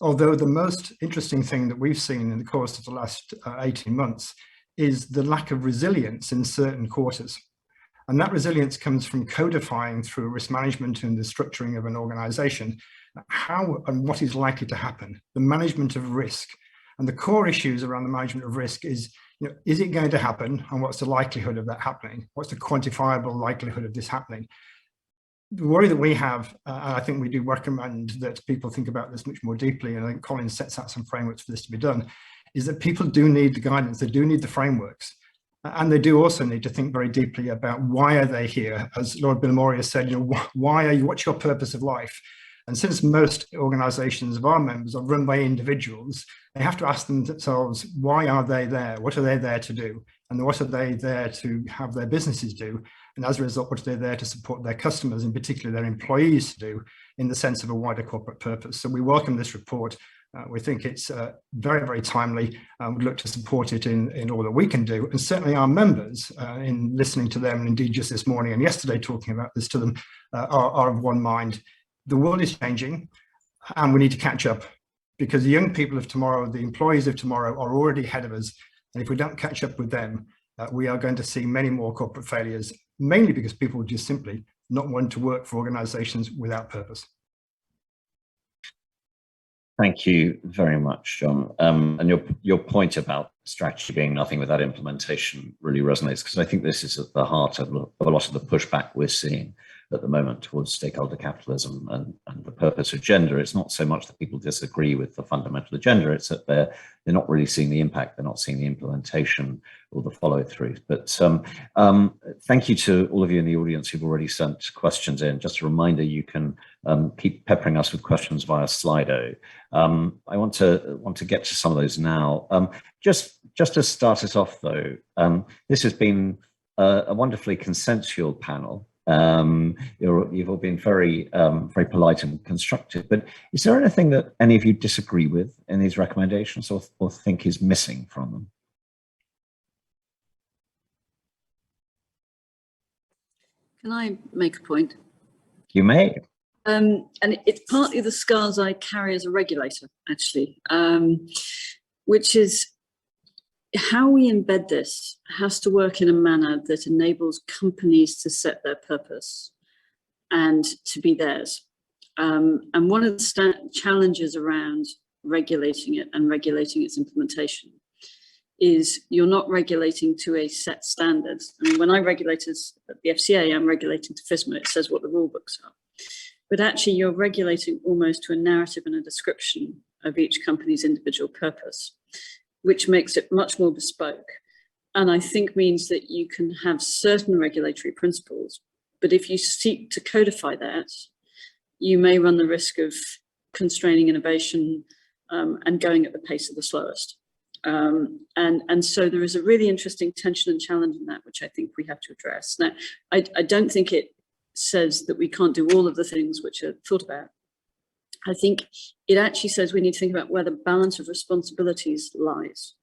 Speaker 9: Although the most interesting thing that we've seen in the course of the last 18 months is the lack of resilience in certain quarters. And that resilience comes from codifying through risk management and the structuring of an organization, how and what is likely to happen, the management of risk. And the core issues around the management of risk is, is it going to happen? And what's the likelihood of that happening? What's the quantifiable likelihood of this happening? The worry that we have, and I think we do recommend that people think about this much more deeply, and I think Colin sets out some frameworks for this to be done, is that people do need the guidance, they do need the frameworks. And they do also need to think very deeply about why are they here? As Lord Bilimoria said, why are you, what's your purpose of life? And since most organizations of our members are run by individuals, they have to ask themselves, why are they there? What are they there to do? And what are they there to have their businesses do? And as a result, what are they there to support their customers, in particular their employees, to do in the sense of a wider corporate purpose? So we welcome this report. We think it's very, very timely. We'd look to support it in all that we can do. And certainly our members, in listening to them, and indeed just this morning and yesterday talking about this to them, are of one mind. The world is changing and we need to catch up, because the young people of tomorrow, the employees of tomorrow, are already ahead of us. And if we don't catch up with them, we are going to see many more corporate failures, mainly because people just simply not want to work for organizations without purpose.
Speaker 3: Thank you very much, John. And your point about strategy being nothing without implementation really resonates, because I think this is at the heart of a lot of the pushback we're seeing at the moment towards stakeholder capitalism and the purpose agenda. It's not so much that people disagree with the fundamental agenda, it's that they're not really seeing the impact, they're not seeing the implementation or the follow through. But thank you to all of you in the audience who've already sent questions in. Just a reminder, you can keep peppering us with questions via Slido. I want to get to some of those now. Just to start us off though, this has been a wonderfully consensual panel. You've all been very polite and constructive, but is there anything that any of you disagree with in these recommendations or think is missing from them?
Speaker 7: Can I make a point?
Speaker 3: You may.
Speaker 7: And it's partly the scars I carry as a regulator, actually, which is how we embed this has to work in a manner that enables companies to set their purpose and to be theirs. And one of the challenges around regulating it and regulating its implementation is you're not regulating to a set standard. I mean, when I regulate as at the FCA, I'm regulating to FSMA. It says what the rule books are. But actually, you're regulating almost to a narrative and a description of each company's individual purpose, which makes it much more bespoke. And I think means that you can have certain regulatory principles, but if you seek to codify that, you may run the risk of constraining innovation and going at the pace of the slowest. And so there is a really interesting tension and challenge in that, which I think we have to address. Now, I don't think it says that we can't do all of the things which are thought about. I think it actually says we need to think about where the balance of responsibilities lies.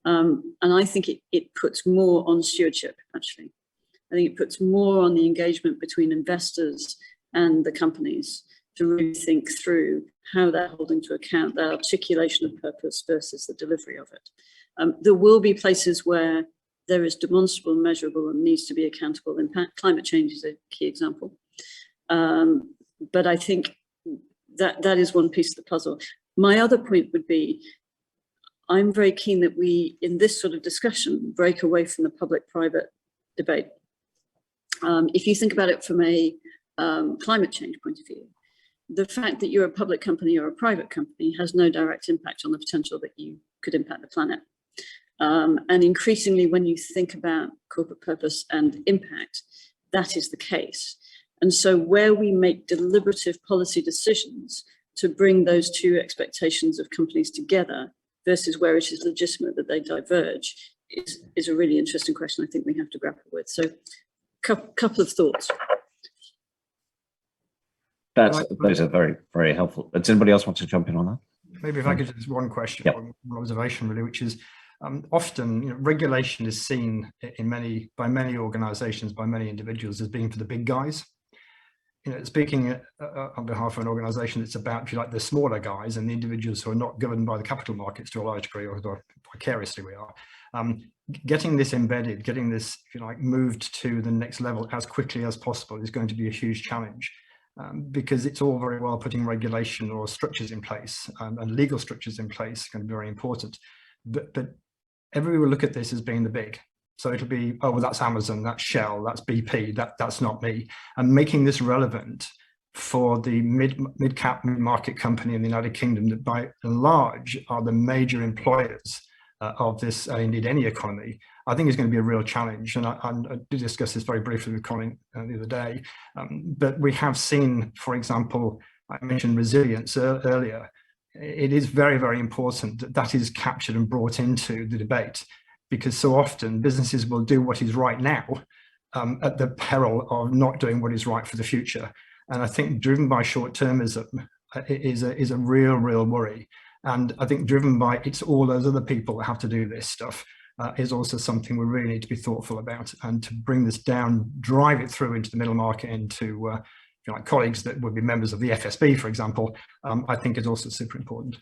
Speaker 7: And I think it puts more on stewardship, actually. I think it puts more on the engagement between investors and the companies to really think through how they're holding to account that articulation of purpose versus the delivery of it. There will be places where there is demonstrable, measurable, and needs to be accountable impact. Climate change is a key example. But I think that is one piece of the puzzle. My other point would be, I'm very keen that we, in this sort of discussion, break away from the public-private debate. If you think about it from a climate change point of view, the fact that you're a public company or a private company has no direct impact on the potential that you could impact the planet. And increasingly, when you think about corporate purpose and impact, that is the case. And so where we make deliberative policy decisions to bring those two expectations of companies together versus where it is legitimate that they diverge is a really interesting question I think we have to grapple with. So couple of thoughts.
Speaker 3: Those are very, very helpful. Does anybody else want to jump in on that?
Speaker 9: Maybe if I could just one question,
Speaker 3: Yep.
Speaker 9: one observation really, which is often regulation is seen by many organizations, by many individuals as being for the big guys. Speaking on behalf of an organization, it's about, if you like, the smaller guys and the individuals who are not governed by the capital markets to a large degree, or vicariously we are. Getting this embedded, getting this, if you like, moved to the next level as quickly as possible is going to be a huge challenge, because it's all very well putting regulation or structures in place, and legal structures in place are going to be very important. But everybody will look at this as being the big. So it'll be, oh, well, that's Amazon, that's Shell, that's BP, that's not me. And making this relevant for the mid-cap, mid-market company in the United Kingdom that by and large are the major employers of this, indeed any economy, I think is going to be a real challenge. And I did discuss this very briefly with Colin the other day. But we have seen, for example, I mentioned resilience earlier. It is very, very important that that is captured and brought into the debate, because so often businesses will do what is right now at the peril of not doing what is right for the future. And I think driven by short-termism is a real worry. And I think driven by it's all those other people that have to do this stuff is also something we really need to be thoughtful about, and to bring this down, drive it through into the middle market, into if you like, colleagues that would be members of the FSB, for example, I think is also super important.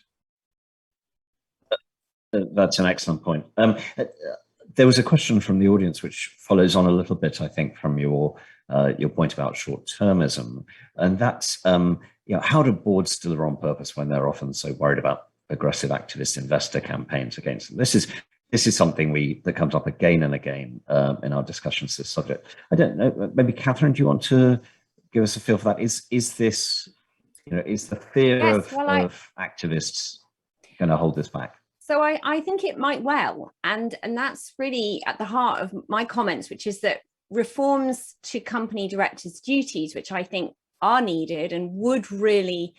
Speaker 3: That's an excellent point. There was a question from the audience which follows on a little bit, I think, from your point about short-termism, and that's how do boards deliver on purpose when they're often so worried about aggressive activist investor campaigns against them? This is something that comes up again and again in our discussions this subject. I don't know, maybe Catherine, do you want to give us a feel for that? Is this, is the fear of activists going to hold this back?
Speaker 5: So I think it might well, and that's really at the heart of my comments, which is that reforms to company directors' duties, which I think are needed and would really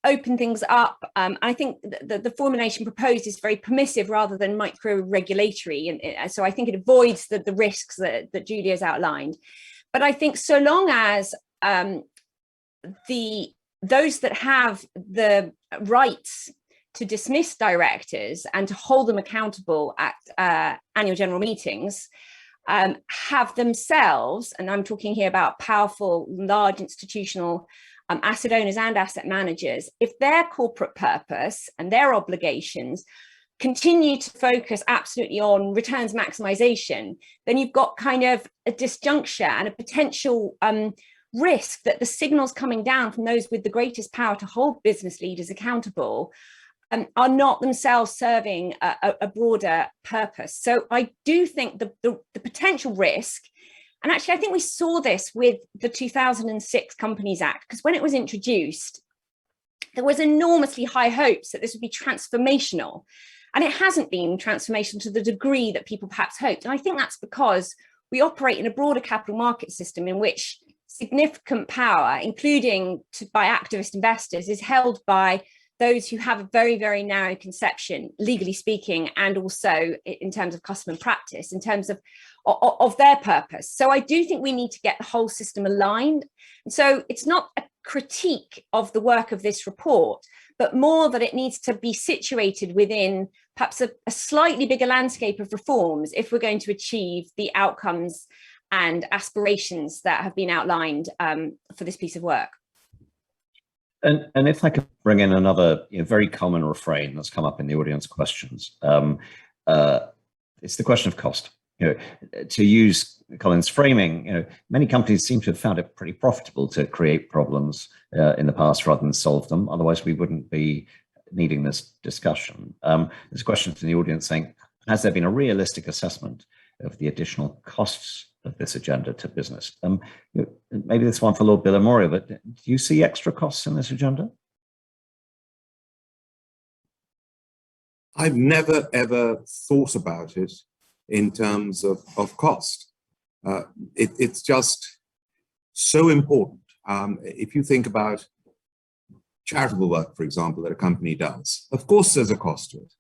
Speaker 5: open things up. I think the formulation proposed is very permissive rather than micro-regulatory, and so I think it avoids the risks that Julia's outlined. But I think so long as those that have the rights to dismiss directors and to hold them accountable at annual general meetings have themselves, and I'm talking here about powerful, large institutional asset owners and asset managers, if their corporate purpose and their obligations continue to focus absolutely on returns maximization, then you've got kind of a disjuncture and a potential risk that the signals coming down from those with the greatest power to hold business leaders accountable are not themselves serving a broader purpose. So I do think the potential risk, and actually I think we saw this with the 2006 Companies Act, because when it was introduced, there was enormously high hopes that this would be transformational. And it hasn't been transformational to the degree that people perhaps hoped. And I think that's because we operate in a broader capital market system in which significant power, including by activist investors, is held by those who have a very, very narrow conception, legally speaking, and also in terms of custom and practice, in terms of their purpose. So I do think we need to get the whole system aligned. And so it's not a critique of the work of this report, but more that it needs to be situated within perhaps a slightly bigger landscape of reforms if we're going to achieve the outcomes and aspirations that have been outlined for this piece of work.
Speaker 3: And if I could bring in another very common refrain that's come up in the audience questions, it's the question of cost. To use Colin's framing, many companies seem to have found it pretty profitable to create problems in the past rather than solve them. Otherwise, we wouldn't be needing this discussion. There's a question from the audience saying, has there been a realistic assessment of the additional costs of this agenda to business? Maybe this one for Lord Bilimoria, but do you see extra costs in this agenda?
Speaker 8: I've never ever thought about it in terms of cost. It's just so important. If you think about charitable work, for example, that a company does, of course there's a cost to it,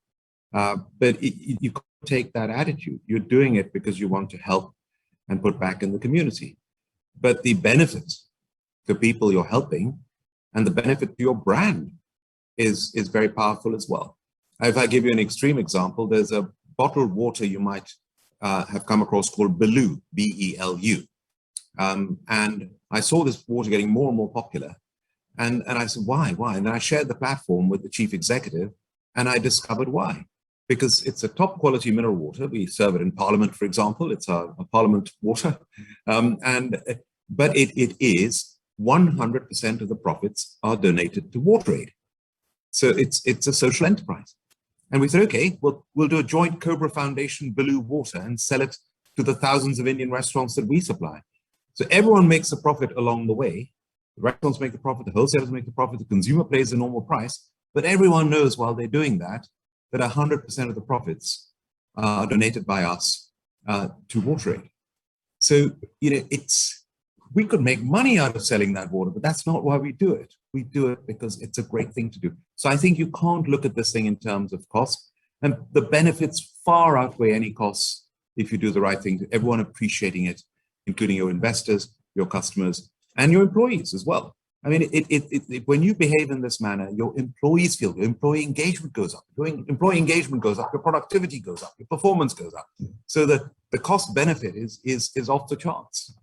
Speaker 8: but you can't take that attitude. You're doing it because you want to help and put back in the community. But the benefit to people you're helping and the benefit to your brand is very powerful as well. If I give you an extreme example, there's a bottled water you might have come across called Belu, B-E-L-U. And I saw this water getting more and more popular. And I said, why? And I shared the platform with the chief executive, and I discovered why. because it's a top quality mineral water. We serve it in Parliament, for example. It's a Parliament water. But it is 100% of the profits are donated to WaterAid. So it's a social enterprise. And we said, okay, well, we'll do a joint Cobra Foundation Blue Water and sell it to the thousands of Indian restaurants that we supply. So everyone makes a profit along the way. The restaurants make the profit, the wholesalers make the profit, the consumer pays the normal price, but everyone knows while they're doing that, that 100% of the profits are donated by us to WaterAid. So, you know, we could make money out of selling that water, but that's not why we do it. We do it because it's a great thing to do. So I think you can't look at this thing in terms of cost, and the benefits far outweigh any costs if you do the right thing, to everyone appreciating it, including your investors, your customers, and your employees as well. I mean, when you behave in this manner, your employees feel good, employee engagement goes up. Employee engagement goes up, your productivity goes up, your performance goes up. So the cost benefit is off the charts.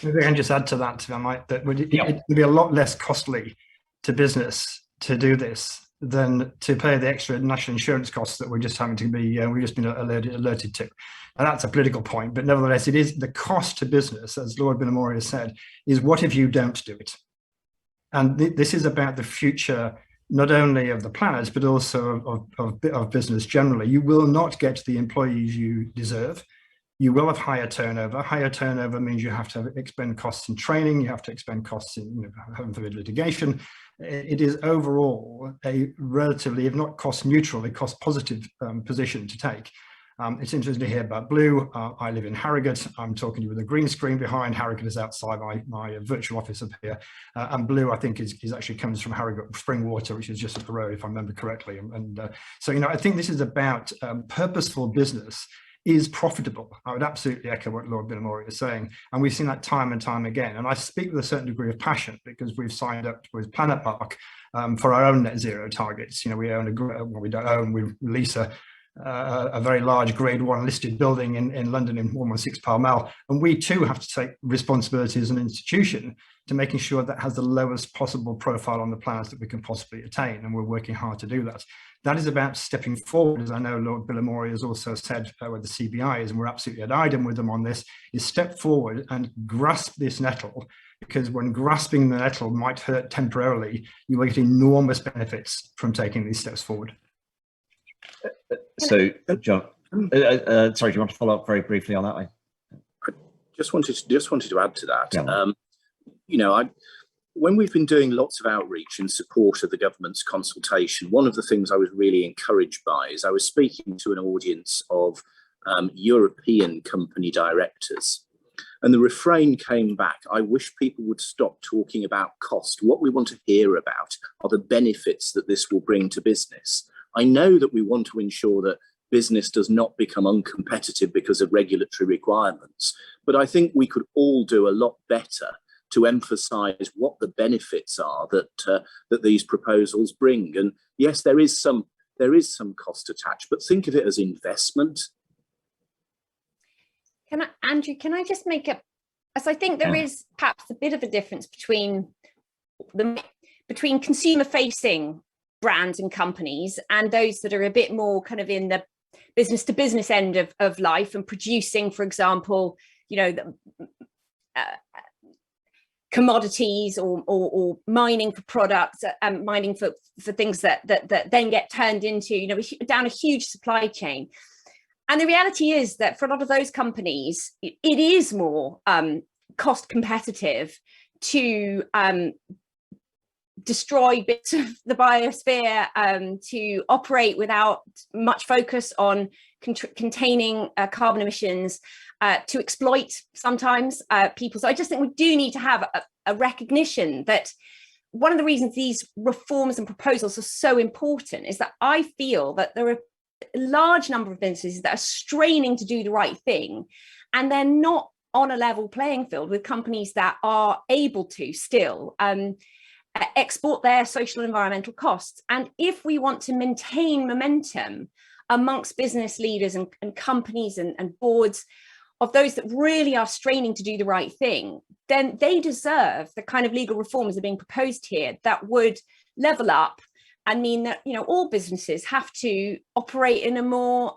Speaker 9: Maybe I can just add to that, if I might, that it would be a lot less costly to business to do this than to pay the extra national insurance costs that we're just having to be, we've just been alerted to. And that's a political point, but nevertheless, it is the cost to business, as Lord Bilimoria said, is what if you don't do it? And this is about the future, not only of the planners, but also of business generally. You will not get the employees you deserve. You will have higher turnover. Higher turnover means you have to expend costs in training, you have to expend costs in home for litigation. It is overall a relatively, if not cost neutral, a cost positive position to take. It's interesting to hear about Blue. I live in Harrogate. I'm talking to you with a green screen behind. Harrogate is outside my virtual office up here. And Blue, I think, is actually comes from Harrogate Spring Water, which is just up the road, if I remember correctly. So, you know, I think this is about purposeful business is profitable. I would absolutely echo what Lord Bilimoria is saying. And we've seen that time and time again. And I speak with a certain degree of passion because we've signed up with Planet Park for our own net zero targets. You know, we own well, we don't own, we lease a very large grade 1 listed building in London in 116 Pall Mall. And we too have to take responsibility as an institution to making sure that has the lowest possible profile on the plans that we can possibly attain. And we're working hard to do that. That is about stepping forward, as I know Lord Bilimoria has also said with the CBIs, and we're absolutely at item with them on this, is step forward and grasp this nettle, because when grasping the nettle might hurt temporarily, you will get enormous benefits from taking these steps forward.
Speaker 3: So, John, sorry, do you want to follow up very briefly on that? I
Speaker 6: just wanted to add to that.
Speaker 3: Yeah.
Speaker 6: You know, when we've been doing lots of outreach in support of the government's consultation, one of the things I was really encouraged by is I was speaking to an audience of European company directors, and the refrain came back: I wish people would stop talking about cost. What we want to hear about are the benefits that this will bring to business. I know that we want to ensure that business does not become uncompetitive because of regulatory requirements, but I think we could all do a lot better to emphasize what the benefits are that these proposals bring. And yes, there is some cost attached, but think of it as investment.
Speaker 5: Andrew, can I just make a, as I think there is perhaps a bit of a difference between consumer facing brands and companies and those that are a bit more kind of in the business to business end of life and producing, for example, you know, commodities or mining for products and mining for things that then get turned into, you know, down a huge supply chain. And the reality is that for a lot of those companies, it is more cost competitive to destroy bits of the biosphere, to operate without much focus on containing carbon emissions, to exploit sometimes people. So I just think we do need to have a recognition that one of the reasons these reforms and proposals are so important is that I feel that there are a large number of businesses that are straining to do the right thing, and they're not on a level playing field with companies that are able to still export their social and environmental costs. And if we want to maintain momentum amongst business leaders and companies and boards of those that really are straining to do the right thing, then they deserve the kind of legal reforms that are being proposed here that would level up and mean that, you know, all businesses have to operate in a more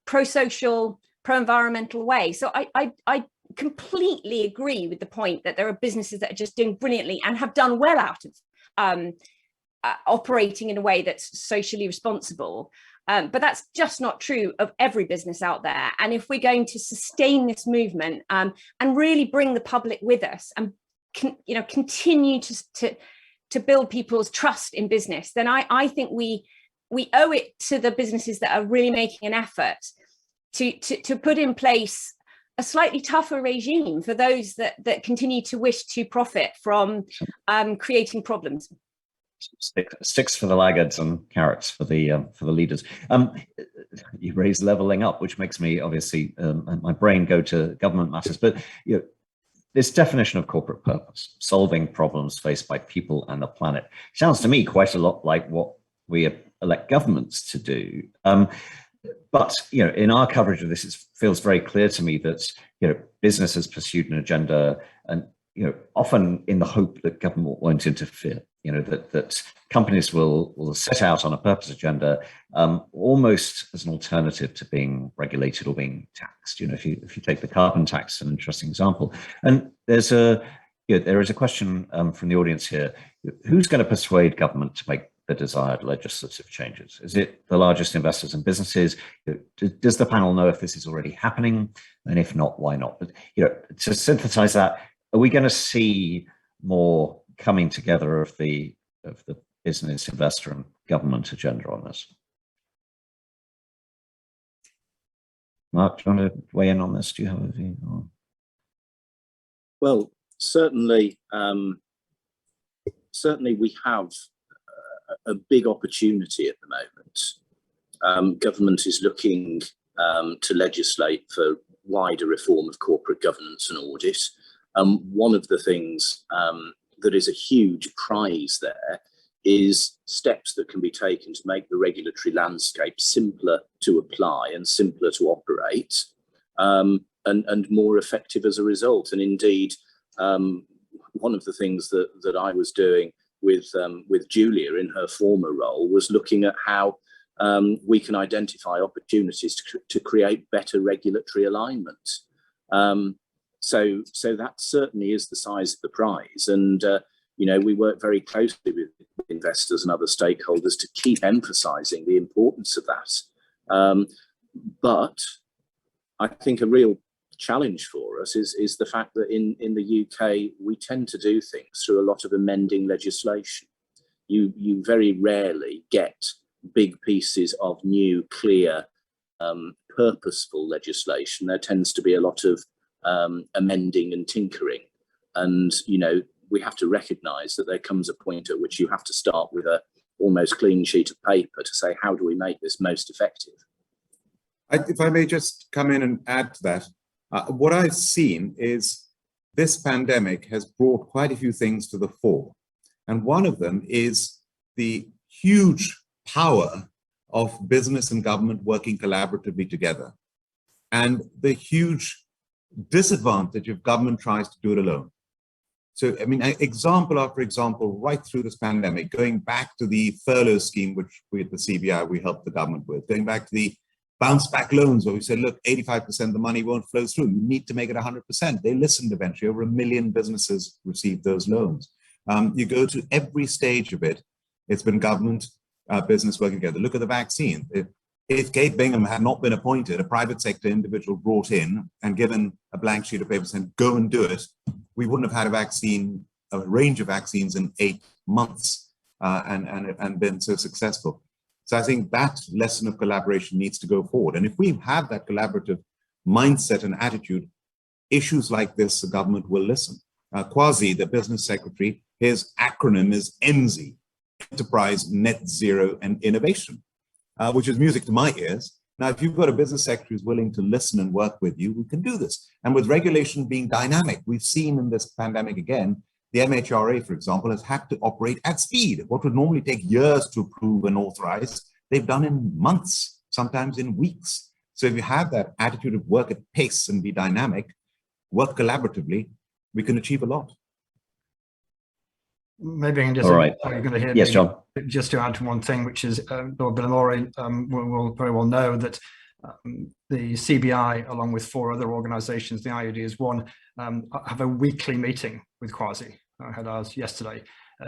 Speaker 5: pro-social, pro-environmental way. So I completely agree with the point that there are businesses that are just doing brilliantly and have done well out of operating in a way that's socially responsible. But that's just not true of every business out there. And if we're going to sustain this movement and really bring the public with us and continue to build people's trust in business, then I think we owe it to the businesses that are really making an effort to put in place a slightly tougher regime for those that continue to wish to profit from creating problems.
Speaker 3: Sticks for the laggards and carrots for the leaders. You raise levelling up, which makes me obviously my brain go to government matters. But you know, this definition of corporate purpose, solving problems faced by people and the planet, sounds to me quite a lot like what we elect governments to do. But you know, in our coverage of this, it feels very clear to me that business has pursued an agenda, and often in the hope that government won't interfere. That companies will set out on a purpose agenda almost as an alternative to being regulated or being taxed. If you take the carbon tax, an interesting example. And there is a question from the audience here: who's going to persuade government to make the desired legislative changes? Is it the largest investors and businesses? Does the panel know if this is already happening? And if not, why not? But to synthesize that, are we going to see more coming together of the business, investor, and government agenda on this? Mark, do you want to weigh in on this? Do you have a view? Or?
Speaker 6: Well, certainly we have a big opportunity at the moment. Government is looking to legislate for wider reform of corporate governance and audit. One of the things that is a huge prize there is steps that can be taken to make the regulatory landscape simpler to apply and simpler to operate, and more effective as a result. And indeed, one of the things that I was doing with Julia in her former role was looking at how we can identify opportunities to create better regulatory alignment. So that certainly is the size of the prize, and we work very closely with investors and other stakeholders to keep emphasising the importance of that. But I think a real challenge for us is the fact that in the UK we tend to do things through a lot of amending legislation. You very rarely get big pieces of new, clear, purposeful legislation. There tends to be a lot of amending and tinkering, and we have to recognise that there comes a point at which you have to start with a almost clean sheet of paper to say, how do we make this most effective?
Speaker 8: If I may just come in and add to that, what I've seen is this pandemic has brought quite a few things to the fore, and one of them is the huge power of business and government working collaboratively together, and the huge disadvantage if government tries to do it alone. So, I mean, example after example, right through this pandemic, going back to the furlough scheme, which we at the CBI, we helped the government with, going back to the bounce back loans, where we said, look, 85% of the money won't flow through. You need to make it 100%. They listened eventually. Over 1 million businesses received those loans. You go to every stage of it, it's been government, business working together. Look at the vaccine. If Kate Bingham had not been appointed, a private sector individual brought in and given a blank sheet of paper saying, go and do it, we wouldn't have had a range of vaccines in 8 months and been so successful. So I think that lesson of collaboration needs to go forward. And if we have that collaborative mindset and attitude, issues like this, the government will listen. Kwasi, the business secretary, his acronym is ENZI, Enterprise, Net Zero and Innovation, which is music to my ears. Now, if you've got a business secretary who's willing to listen and work with you, we can do this. And with regulation being dynamic, we've seen in this pandemic again, the MHRA, for example, has had to operate at speed. What would normally take years to approve and authorize, they've done in months, sometimes in weeks. So if you have that attitude of work at pace and be dynamic, work collaboratively, we can achieve a lot.
Speaker 9: maybe I can just,
Speaker 3: all right.
Speaker 9: you're going to hear
Speaker 3: Yes,
Speaker 9: me,
Speaker 3: John.
Speaker 9: just to add to one thing, which is Lord Bilimoria will very well know that the CBI, along with 4 other organisations, the IUD is one, have a weekly meeting with Quasi. I had ours yesterday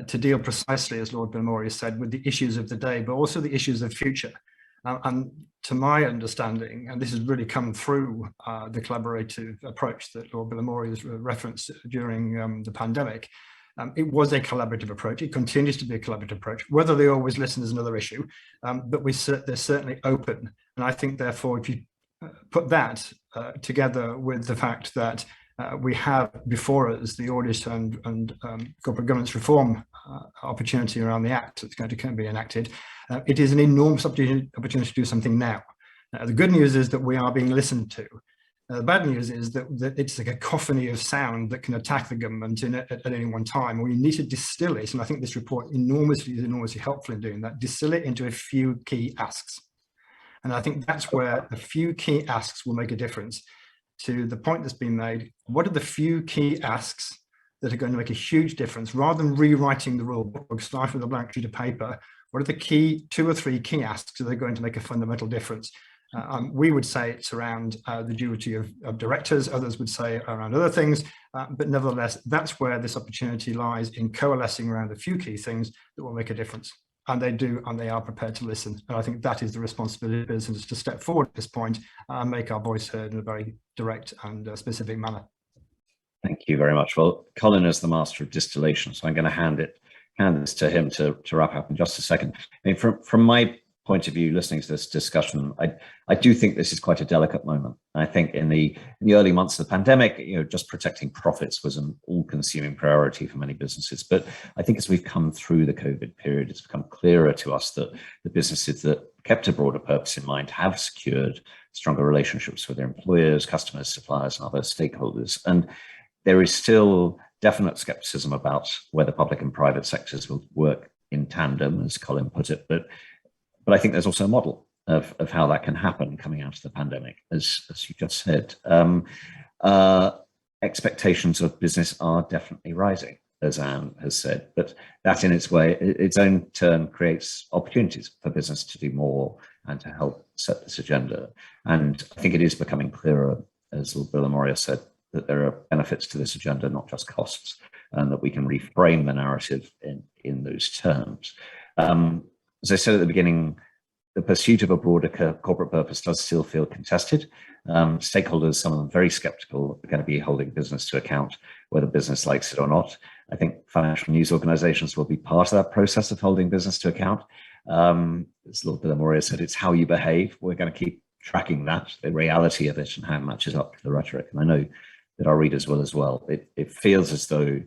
Speaker 9: to deal precisely, as Lord Bilimoria said, with the issues of the day, but also the issues of future. And to my understanding, and this has really come through the collaborative approach that Lord Bilimoria has referenced during the pandemic, it was a collaborative approach. It continues to be a collaborative approach. Whether they always listen is another issue, but they're certainly open. And I think, therefore, if you put that together with the fact that we have before us the audit and corporate governance reform opportunity around the Act that's going to be enacted, it is an enormous opportunity to do something now. The good news is that we are being listened to. The bad news is that it's a cacophony of sound that can attack the government at any one time. We need to distill it, and I think this report is enormously helpful in doing that, distill it into a few key asks. And I think that's where a few key asks will make a difference. To the point that's been made, what are the few key asks that are going to make a huge difference? Rather than rewriting the rule book, starting with a blank sheet of paper, what are the key 2 or 3 key asks that are going to make a fundamental difference? We would say it's around the duty of directors, others would say around other things, but nevertheless, that's where this opportunity lies, in coalescing around a few key things that will make a difference. And they do, and they are prepared to listen. And I think that is the responsibility of business, to step forward at this point and make our voice heard in a very direct and specific manner.
Speaker 3: Thank you very much. Well, Colin is the master of distillation, so I'm going to hand this to him to wrap up in just a second. I mean, from my point of view, listening to this discussion, I do think this is quite a delicate moment. I think in the early months of the pandemic, just protecting profits was an all-consuming priority for many businesses. But I think as we've come through the COVID period, it's become clearer to us that the businesses that kept a broader purpose in mind have secured stronger relationships with their employers, customers, suppliers, and other stakeholders. And there is still definite skepticism about whether public and private sectors will work in tandem, as Colin put it. But I think there's also a model of how that can happen coming out of the pandemic, as you just said. Expectations of business are definitely rising, as Anne has said, but that in its own turn creates opportunities for business to do more and to help set this agenda. And I think it is becoming clearer, as Lord Bilimoria said, that there are benefits to this agenda, not just costs, and that we can reframe the narrative in those terms. As I said at the beginning, the pursuit of a broader corporate purpose does still feel contested. Stakeholders, some of them very skeptical, are going to be holding business to account, whether business likes it or not. I think financial news organizations will be part of that process of holding business to account. As Lord Bilimoria said, it's how you behave. We're going to keep tracking that, the reality of it, and how it matches up to the rhetoric. And I know that our readers will as well. It feels as though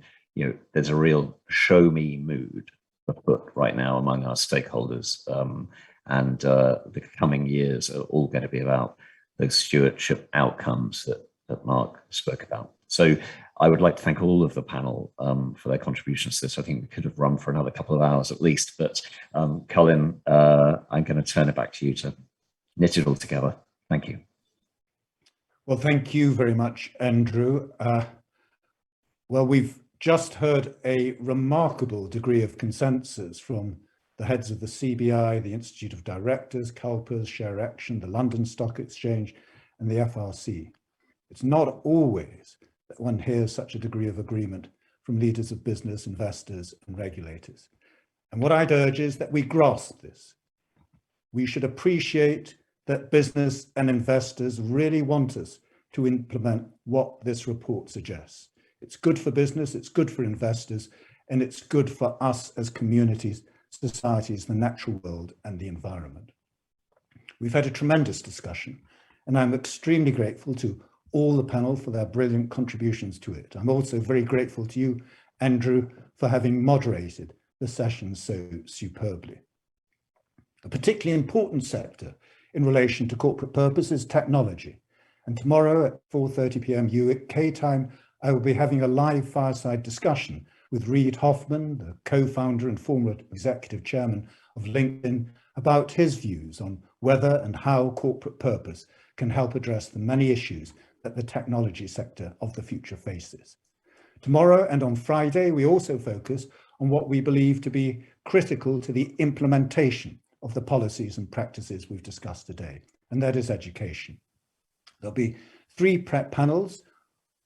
Speaker 3: there's a real show me mood afoot right now among our stakeholders, and the coming years are all going to be about those stewardship outcomes that Mark spoke about. So I would like to thank all of the panel for their contributions to this. I think we could have run for another couple of hours at least, but Colin, I'm going to turn it back to you to knit it all together. Thank you.
Speaker 2: Well, thank you very much, Andrew. Well, we've just heard a remarkable degree of consensus from the heads of the CBI, the Institute of Directors, CalPERS, Share Action, the London Stock Exchange, and the FRC. It's not always that one hears such a degree of agreement from leaders of business, investors, and regulators. And what I'd urge is that we grasp this. We should appreciate that business and investors really want us to implement what this report suggests. It's good for business, it's good for investors, and it's good for us as communities, societies, the natural world, and the environment. We've had a tremendous discussion, and I'm extremely grateful to all the panel for their brilliant contributions to it. I'm also very grateful to you, Andrew, for having moderated the session so superbly. A particularly important sector in relation to corporate purpose is technology. And tomorrow at 4:30 p.m. UK time, I will be having a live fireside discussion with Reid Hoffman, the co-founder and former executive chairman of LinkedIn, about his views on whether and how corporate purpose can help address the many issues that the technology sector of the future faces. Tomorrow and on Friday, we also focus on what we believe to be critical to the implementation of the policies and practices we've discussed today, and that is education. There'll be 3 prep panels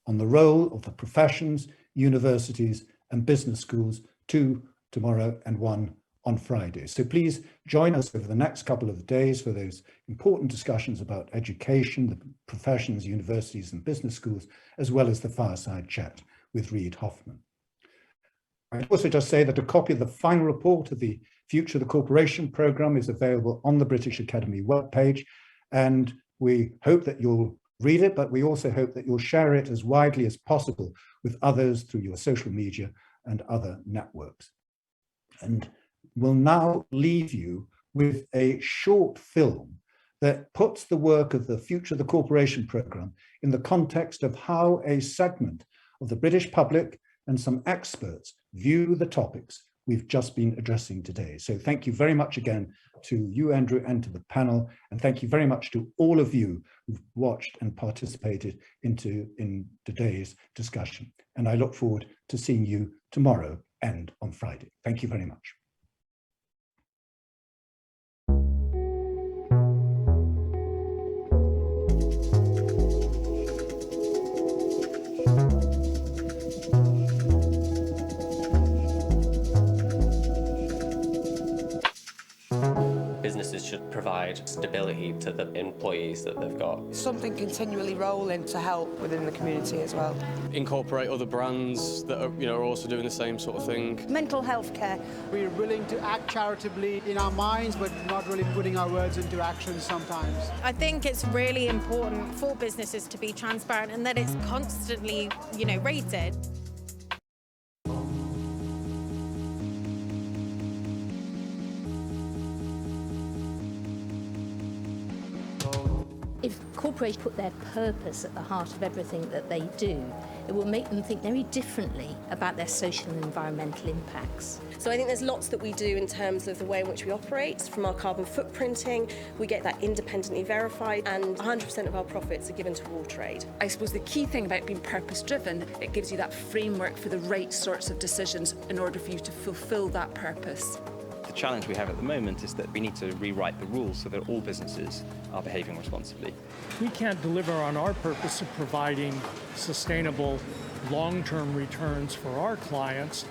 Speaker 2: on the role of the professions, universities and business schools, 2 tomorrow and 1 on Friday. So please join us over the next couple of days for those important discussions about education, the professions, universities and business schools, as well as the fireside chat with Reid Hoffman. I'd also just say that a copy of the final report of the Future of the Corporation programme is available on the British Academy webpage, and we hope that you'll read it, but we also hope that you'll share it as widely as possible with others through your social media and other networks. And we'll now leave you with a short film that puts the work of the Future of the Corporation programme in the context of how a segment of the British public and some experts view the topics we've just been addressing today. So thank you very much again to you, Andrew, and to the panel. And thank you very much to all of you who've watched and participated in today's discussion. And I look forward to seeing you tomorrow and on Friday. Thank you very much.
Speaker 10: Businesses should provide stability to the employees that they've got.
Speaker 11: Something continually rolling to help within the community as well.
Speaker 12: Incorporate other brands that are also doing the same sort of thing.
Speaker 13: Mental health care.
Speaker 14: We're willing to act charitably in our minds, but not really putting our words into action sometimes.
Speaker 15: I think it's really important for businesses to be transparent and that it's constantly, rated.
Speaker 13: If corporations put their purpose at the heart of everything that they do, it will make them think very differently about their social and environmental impacts.
Speaker 16: So I think there's lots that we do in terms of the way in which we operate. From our carbon footprinting, we get that independently verified, and 100% of our profits are given to World Trade.
Speaker 17: I suppose the key thing about being purpose-driven, it gives you that framework for the right sorts of decisions in order for you to fulfil that purpose.
Speaker 18: The challenge we have at the moment is that we need to rewrite the rules so that all businesses are behaving responsibly.
Speaker 19: We can't deliver on our purpose of providing sustainable long-term returns for our clients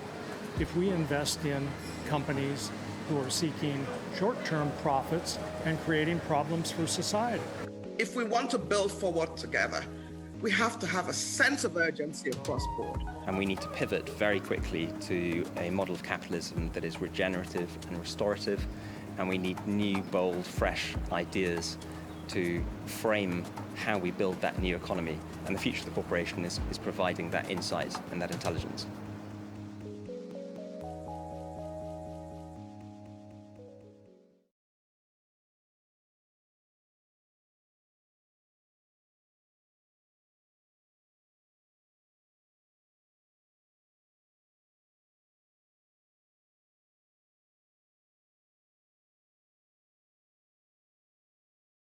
Speaker 19: if we invest in companies who are seeking short-term profits and creating problems for society.
Speaker 20: If we want to build forward together, we have to have a sense of urgency across board.
Speaker 18: And we need to pivot very quickly to a model of capitalism that is regenerative and restorative. And we need new, bold, fresh ideas to frame how we build that new economy. And the Future of the Corporation is providing that insight and that intelligence.